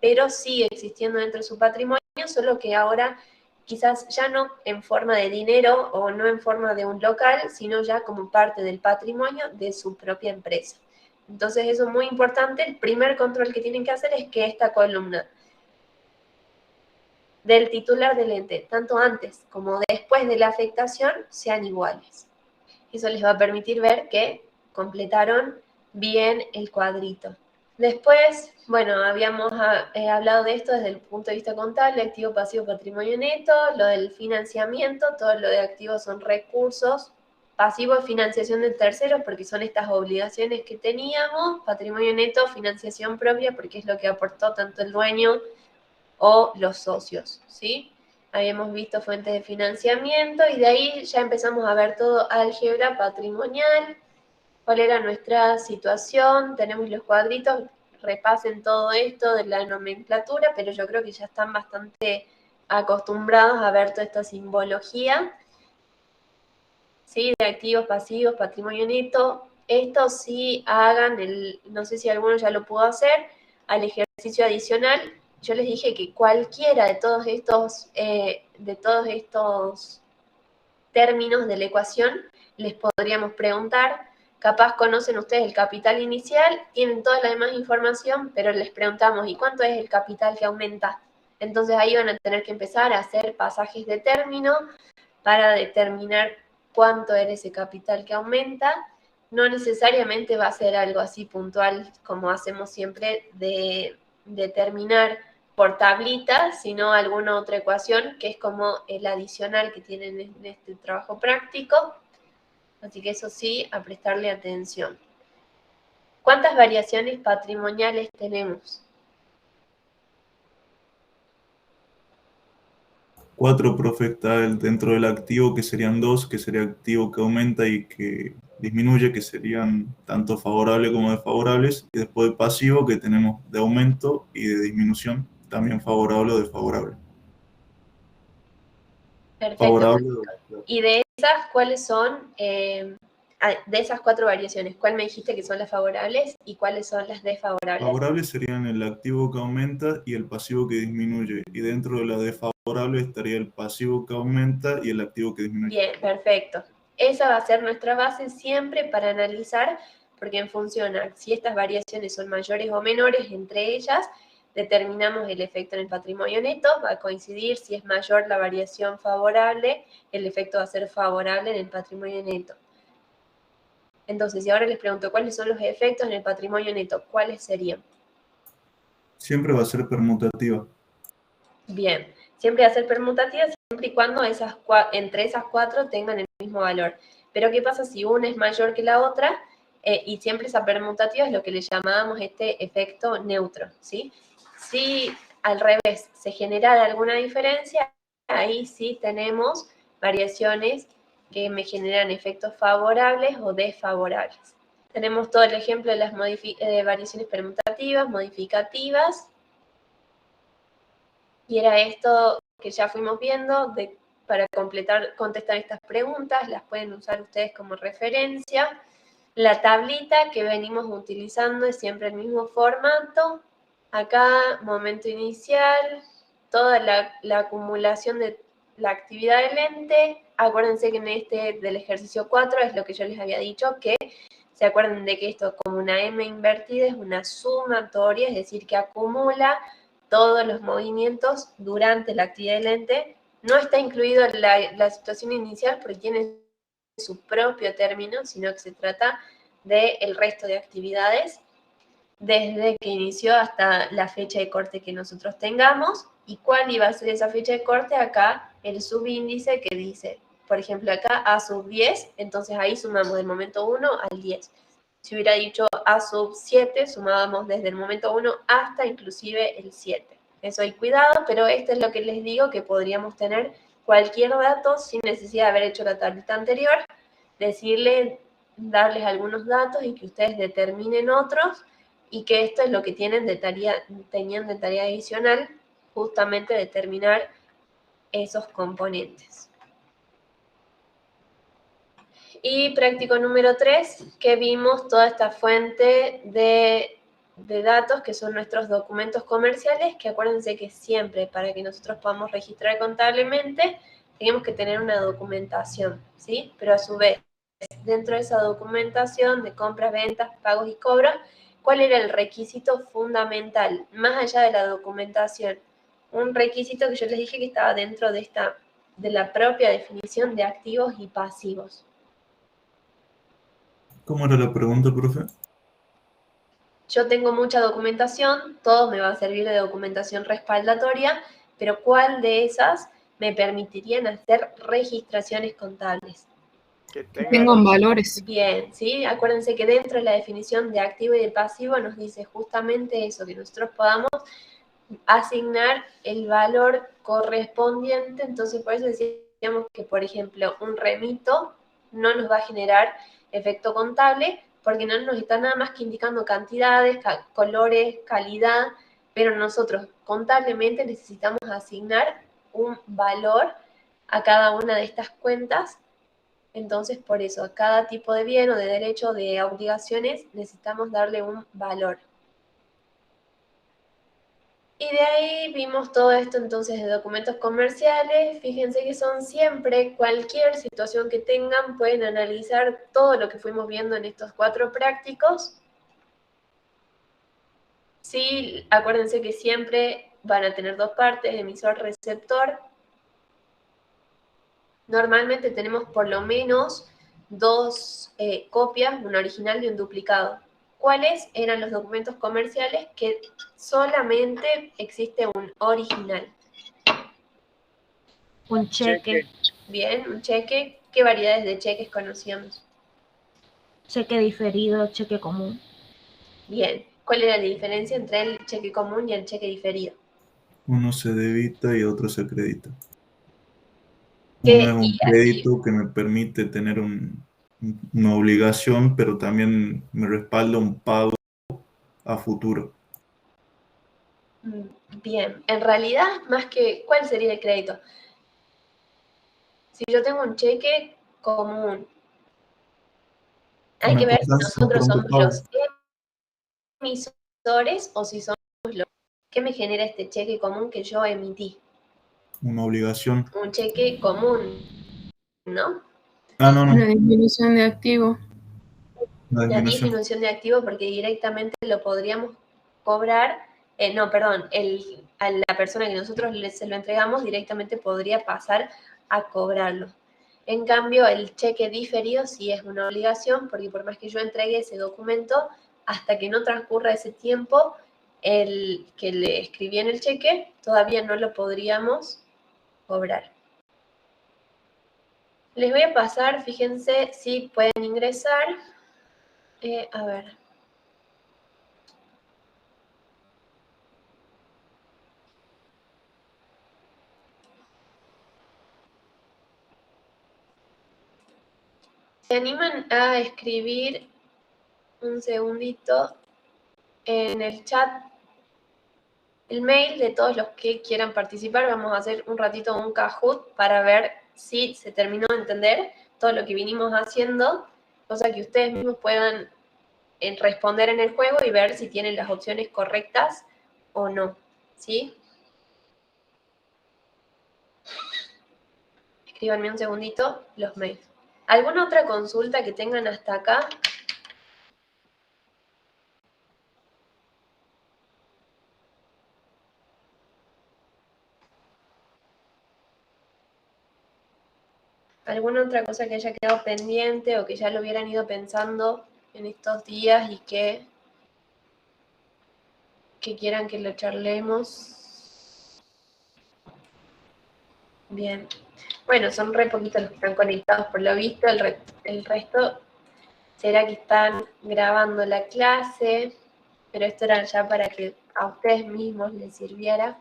pero sigue existiendo dentro de su patrimonio, solo que ahora quizás ya no en forma de dinero o no en forma de un local, sino ya como parte del patrimonio de su propia empresa. Entonces eso es muy importante. El primer control que tienen que hacer es que esta columna del titular del ente, tanto antes como después de la afectación, sean iguales. Eso les va a permitir ver que completaron bien el cuadrito. Después, bueno, habíamos hablado de esto desde el punto de vista contable, activo, pasivo, patrimonio neto, lo del financiamiento, todo lo de activos son recursos, pasivo es financiación de terceros porque son estas obligaciones que teníamos, patrimonio neto, financiación propia porque es lo que aportó tanto el dueño o los socios, ¿sí? Habíamos visto fuentes de financiamiento y de ahí ya empezamos a ver todo álgebra patrimonial, cuál era nuestra situación, tenemos los cuadritos, repasen todo esto de la nomenclatura, pero yo creo que ya están bastante acostumbrados a ver toda esta simbología, ¿sí? De activos, pasivos, patrimonio neto. Esto sí hagan, no sé si alguno ya lo pudo hacer, al ejercicio adicional. Yo les dije que cualquiera de todos estos términos de la ecuación les podríamos preguntar. Capaz conocen ustedes el capital inicial, tienen toda la demás información, pero les preguntamos, ¿y cuánto es el capital que aumenta? Entonces ahí van a tener que empezar a hacer pasajes de término para determinar cuánto era ese capital que aumenta. No necesariamente va a ser algo así puntual como hacemos siempre de determinar por tablitas, sino alguna otra ecuación que es como el adicional que tienen en este trabajo práctico. Así que eso sí, a prestarle atención. ¿Cuántas variaciones patrimoniales tenemos? 4, profe, está dentro del activo, que serían 2, que sería activo que aumenta y que disminuye, que serían tanto favorables como desfavorables, y después de pasivo, que tenemos de aumento y de disminución, también favorable o desfavorable. Perfecto. Favorable. Y de esas, ¿cuáles son, de esas 4 variaciones, cuál me dijiste que son las favorables y cuáles son las desfavorables? Favorables serían el activo que aumenta y el pasivo que disminuye, y dentro de la desfavorable estaría el pasivo que aumenta y el activo que disminuye. Bien, perfecto. Esa va a ser nuestra base siempre para analizar, porque en función a si estas variaciones son mayores o menores entre ellas, determinamos el efecto en el patrimonio neto, va a coincidir, si es mayor la variación favorable, el efecto va a ser favorable en el patrimonio neto. Entonces, si ahora les pregunto cuáles son los efectos en el patrimonio neto, ¿cuáles serían? Siempre va a ser permutativa. Bien, siempre va a ser permutativa siempre y cuando entre esas 4 tengan el mismo valor. Pero ¿qué pasa si una es mayor que la otra? Y siempre esa permutativa es lo que le llamábamos este efecto neutro, ¿sí? Si al revés se generara alguna diferencia, ahí sí tenemos variaciones que me generan efectos favorables o desfavorables. Tenemos todo el ejemplo de las variaciones permutativas, modificativas, y era esto que ya fuimos viendo, para contestar estas preguntas, las pueden usar ustedes como referencia. La tablita que venimos utilizando es siempre el mismo formato. Acá, momento inicial, toda la acumulación de la actividad del ente. Acuérdense que en este del ejercicio 4 es lo que yo les había dicho, que se acuerden de que esto como una M invertida es una sumatoria, es decir, que acumula todos los movimientos durante la actividad del ente. No está incluido la situación inicial porque tiene su propio término, sino que se trata del resto de actividades desde que inició hasta la fecha de corte que nosotros tengamos. ¿Y cuál iba a ser esa fecha de corte? Acá el subíndice que dice, por ejemplo, acá A sub 10, entonces ahí sumamos del momento 1 al 10. Si hubiera dicho A sub 7, sumábamos desde el momento 1 hasta inclusive el 7. Eso hay cuidado, pero esto es lo que les digo, que podríamos tener cualquier dato sin necesidad de haber hecho la tablita anterior, decirle darles algunos datos y que ustedes determinen otros, y que esto es lo que tenían de tarea adicional, justamente determinar esos componentes. Y práctico número 3, que vimos toda esta fuente de datos que son nuestros documentos comerciales, que acuérdense que siempre para que nosotros podamos registrar contablemente tenemos que tener una documentación, ¿sí? Pero a su vez, dentro de esa documentación de compras, ventas, pagos y cobros, ¿cuál era el requisito fundamental? Más allá de la documentación, un requisito que yo les dije que estaba dentro de la propia definición de activos y pasivos. ¿Cómo era la pregunta, profe? Yo tengo mucha documentación, todo me va a servir de documentación respaldatoria, pero ¿cuál de esas me permitirían hacer registraciones contables? Que Tengan valores. Bien, ¿sí? Acuérdense que dentro de la definición de activo y de pasivo nos dice justamente eso, que nosotros podamos asignar el valor correspondiente. Entonces, por eso decíamos que, por ejemplo, un remito no nos va a generar efecto contable, porque no nos está nada más que indicando cantidades, colores, calidad, pero nosotros contablemente necesitamos asignar un valor a cada una de estas cuentas. Entonces, por eso, a cada tipo de bien o de derecho o de obligaciones necesitamos darle un valor. Y de ahí vimos todo esto entonces de documentos comerciales. Fíjense que son siempre, cualquier situación que tengan, pueden analizar todo lo que fuimos viendo en estos 4 prácticos. Sí, acuérdense que siempre van a tener 2 partes, emisor-receptor. Normalmente tenemos por lo menos 2 copias, un original y un duplicado. ¿Cuáles eran los documentos comerciales? Que solamente existe un original. Un cheque, Bien, un cheque. ¿Qué variedades de cheques conocíamos? cheque diferido, cheque común. Bien. ¿Cuál era la diferencia entre el cheque común y el cheque diferido? Uno se debita y otro se acredita. Uno es Que, un y así, crédito que me permite tener una obligación, pero también me respalda un pago a futuro. bien. En realidad, más que, ¿cuál sería el crédito? Si yo tengo un cheque común, hay Una que ver cosa si es un nosotros pronto somos pago, los emisores o si somos los... ¿Qué me genera este cheque común que yo emití? una obligación. Un cheque común, ¿no? Ah, no, Una no, disminución de activo. una La disminución. disminución de activo porque directamente lo podríamos cobrar, no, perdón, a la persona que nosotros se lo entregamos directamente podría pasar a cobrarlo. En cambio, el cheque diferido sí es una obligación, porque por más que yo entregue ese documento, hasta que no transcurra ese tiempo, el que le escribí en el cheque, todavía no lo podríamos cobrar. Les voy a pasar, fíjense si pueden ingresar. A ver. ¿Se animan a escribir un segundito en el chat el mail de todos los que quieran participar? Vamos a hacer un ratito un Kahoot para ver si se terminó de entender todo lo que vinimos haciendo, cosa que ustedes mismos puedan responder en el juego y ver si tienen las opciones correctas o no, ¿sí? Escríbanme un segundito los mails. ¿Alguna otra consulta que tengan hasta acá? ¿Alguna otra cosa que haya quedado pendiente o que ya lo hubieran ido pensando en estos días y que quieran que lo charlemos? Bien. Bueno, son re poquitos los que están conectados por lo visto. El resto será que están grabando la clase, pero esto era ya para que a ustedes mismos les sirviera.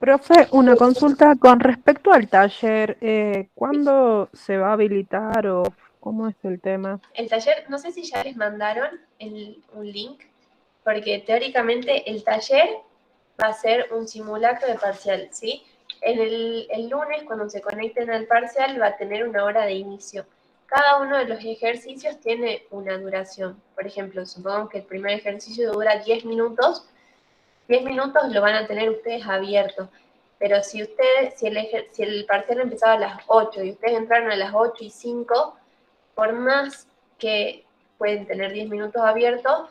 Profe, una consulta con respecto al taller. ¿Cuándo se va a habilitar o cómo es el tema? El taller, no sé si ya les mandaron un link, porque teóricamente el taller va a ser un simulacro de parcial, ¿sí? El lunes, cuando se conecten al parcial, va a tener una hora de inicio. Cada uno de los ejercicios tiene una duración. Por ejemplo, supongamos que el primer ejercicio dura 10 minutos. 10 minutos lo van a tener ustedes abiertos. Pero si el parcial empezaba a las 8 y ustedes entraron a las 8 y 5, por más que pueden tener 10 minutos abiertos,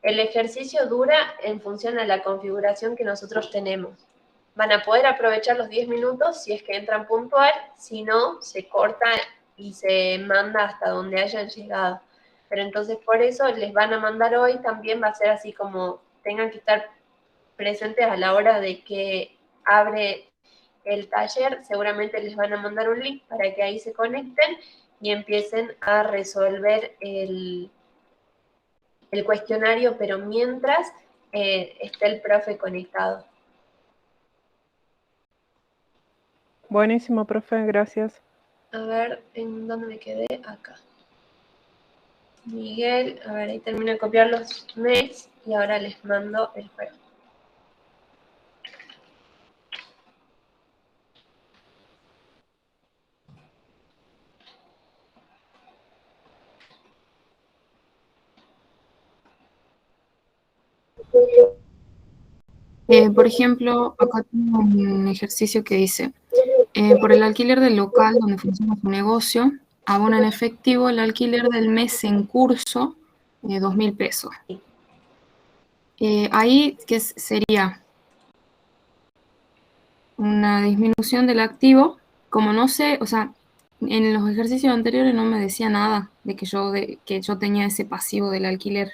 el ejercicio dura en función a la configuración que nosotros tenemos. Van a poder aprovechar los 10 minutos si es que entran puntual, si no, se corta y se manda hasta donde hayan llegado. Pero entonces por eso les van a mandar hoy, también va a ser así como tengan que estar presentes a la hora de que abre el taller, seguramente les van a mandar un link para que ahí se conecten y empiecen a resolver el cuestionario, pero mientras esté el profe conectado. Buenísimo, profe, gracias. A ver, ¿en dónde me quedé? Acá. Miguel, a ver, ahí termino de copiar los mails y ahora les mando el juego. Por ejemplo, acá tengo un ejercicio que dice, por el alquiler del local donde funciona su negocio, abona en efectivo el alquiler del mes en curso, 2.000 pesos. Ahí, ¿qué sería? Una disminución del activo. Como no sé, o sea, en los ejercicios anteriores no me decía nada de que yo tenía ese pasivo del alquiler.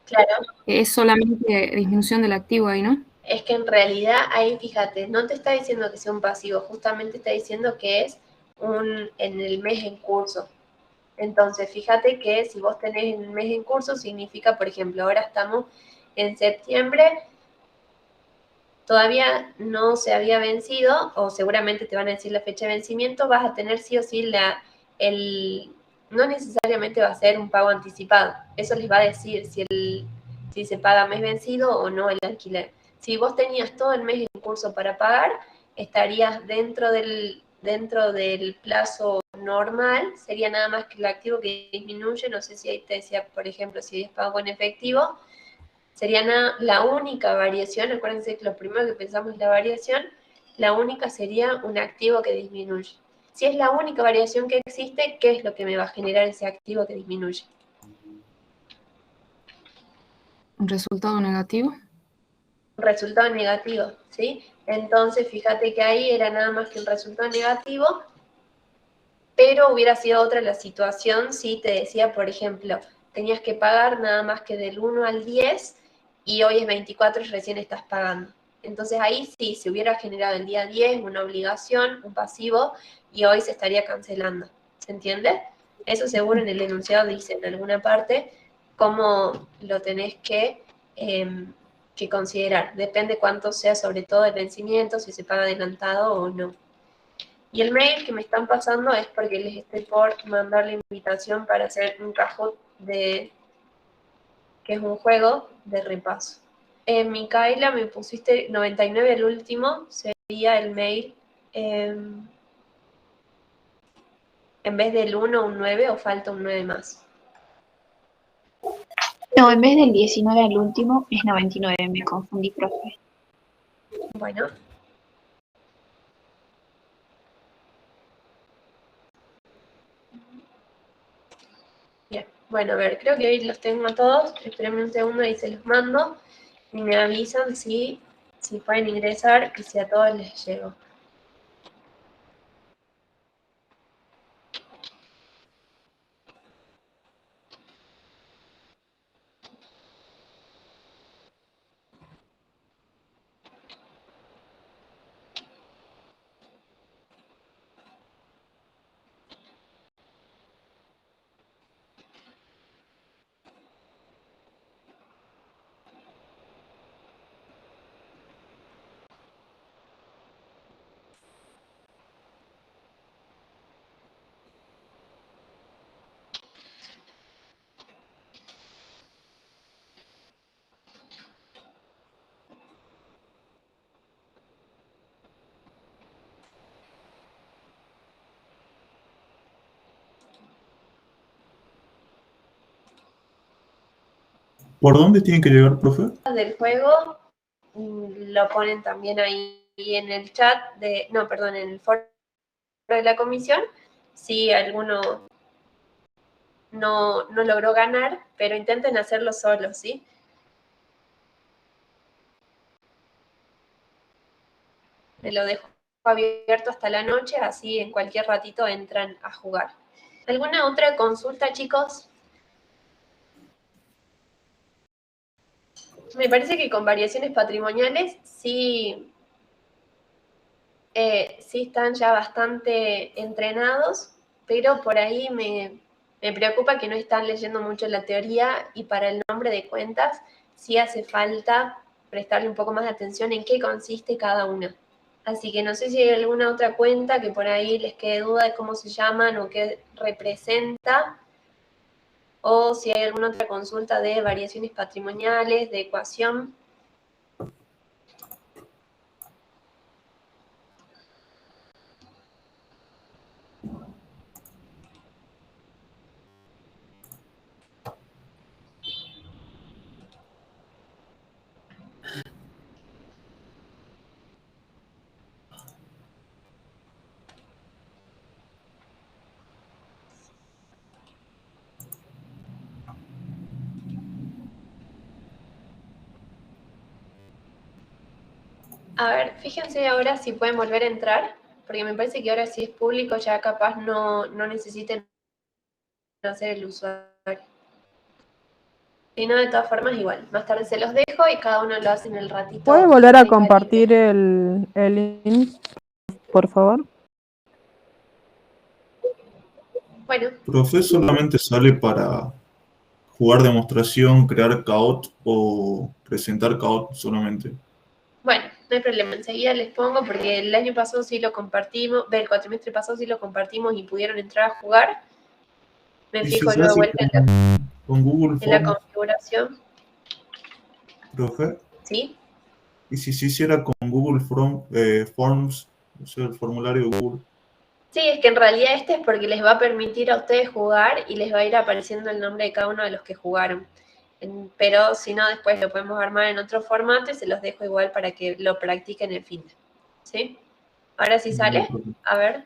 Claro. Es solamente disminución del activo ahí, ¿no? Es que en realidad ahí, fíjate, no te está diciendo que sea un pasivo, justamente está diciendo que es en el mes en curso. Entonces, fíjate que si vos tenés el mes en curso, significa, por ejemplo, ahora estamos en septiembre, todavía no se había vencido, o seguramente te van a decir la fecha de vencimiento, vas a tener sí o sí no necesariamente va a ser un pago anticipado. Eso les va a decir si se paga mes vencido o no el alquiler. Si vos tenías todo el mes en curso para pagar, estarías dentro del plazo normal, sería nada más que el activo que disminuye, no sé si ahí te decía, por ejemplo, si es pago en efectivo, sería la única variación, acuérdense que lo primero que pensamos es la variación, la única sería un activo que disminuye. Si es la única variación que existe, ¿qué es lo que me va a generar ese activo que disminuye? Un resultado negativo. Un resultado negativo, ¿sí? Entonces, fíjate que ahí era nada más que un resultado negativo, pero hubiera sido otra la situación si te decía, por ejemplo, tenías que pagar nada más que del 1 al 10 y hoy es 24 y recién estás pagando. Entonces ahí sí, se hubiera generado el día 10 una obligación, un pasivo, y hoy se estaría cancelando. ¿Se entiende? Eso seguro en el enunciado dice en alguna parte cómo lo tenés que considerar. Depende cuánto sea sobre todo el vencimiento, si se paga adelantado o no. Y el mail que me están pasando es porque les estoy por mandar la invitación para hacer un Kahoot que es un juego de repaso. Micaela, me pusiste 99 el último, sería el mail. En vez del 1, un 9 o falta un 9 más. No, en vez del 19 al último es 99, me confundí, profe. Bueno. Bien, bueno, a ver, creo que hoy los tengo a todos. Espérenme un segundo y se los mando. Y me avisan si pueden ingresar y si a todos les llego. ¿Por dónde tienen que llegar, profe? Del juego lo ponen también ahí en el chat en el foro de la comisión, si alguno no logró ganar, pero intenten hacerlo solos, ¿sí? Me lo dejo abierto hasta la noche, así en cualquier ratito entran a jugar. ¿Alguna otra consulta, chicos? Me parece que con variaciones patrimoniales sí están ya bastante entrenados, pero por ahí me preocupa que no están leyendo mucho la teoría y para el nombre de cuentas sí hace falta prestarle un poco más de atención en qué consiste cada una. Así que no sé si hay alguna otra cuenta que por ahí les quede duda de cómo se llaman o qué representa, o si hay alguna otra consulta de variaciones patrimoniales, de ecuación. A ver, fíjense ahora si pueden volver a entrar, porque me parece que ahora si es público ya capaz no necesiten hacer el usuario. Si no, de todas formas igual, más tarde se los dejo y cada uno lo hace en el ratito. ¿Puede volver a tenga compartir libre. el link, por favor? Bueno, Profe, solamente sale para jugar demostración, crear CAOT o presentar CAOT solamente. bueno, no hay problema, enseguida les pongo porque el año pasado sí lo compartimos, el cuatrimestre pasado sí lo compartimos y pudieron entrar a jugar. Me ¿Y si fijo se yo de hace vuelta con Google en la Forms, configuración, profe? ¿sí? ¿Y si se hiciera con Google Forms, o sea, el formulario de Google? Sí, es que en realidad este es porque les va a permitir a ustedes jugar y les va a ir apareciendo el nombre de cada uno de los que jugaron. Pero si no, después lo podemos armar en otro formato y se los dejo igual para que lo practiquen el fin. ¿Sí? Ahora sí sale. A ver.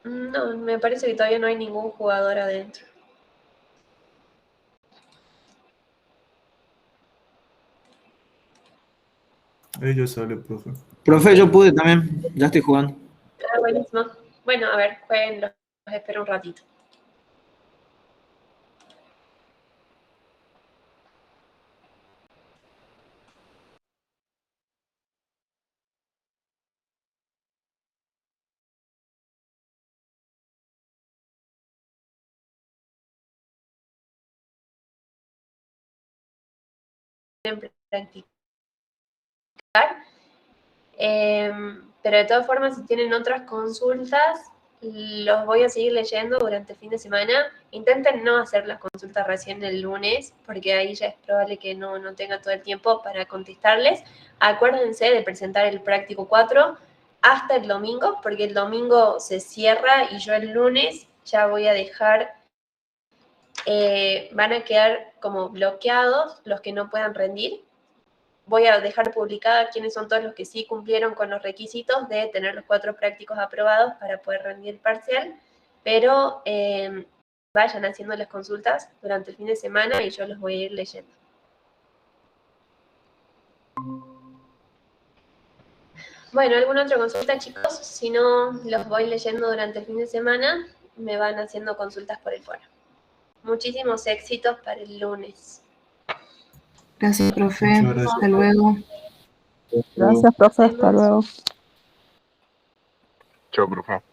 No, me parece que todavía no hay ningún jugador adentro. Ahí ya sale, profe. Profe, yo pude también, ya estoy jugando. Ah, buenísimo. Bueno, a ver, jueguen, los espero un ratito. Practicar. Pero de todas formas, si tienen otras consultas, los voy a seguir leyendo durante el fin de semana. Intenten no hacer las consultas recién el lunes, porque ahí ya es probable que no tengan todo el tiempo para contestarles. Acuérdense de presentar el práctico 4 hasta el domingo, porque el domingo se cierra y yo el lunes ya voy a dejar, van a quedar como bloqueados los que no puedan rendir. Voy a dejar publicada quiénes son todos los que sí cumplieron con los requisitos de tener los 4 prácticos aprobados para poder rendir parcial, pero vayan haciendo las consultas durante el fin de semana y yo los voy a ir leyendo. Bueno, ¿alguna otra consulta, chicos? Si no, los voy leyendo durante el fin de semana, me van haciendo consultas por el foro. Muchísimos éxitos para el lunes. Gracias, profe. Muchas gracias. Hasta luego. Gracias, profe. Hasta luego. Chao, profe.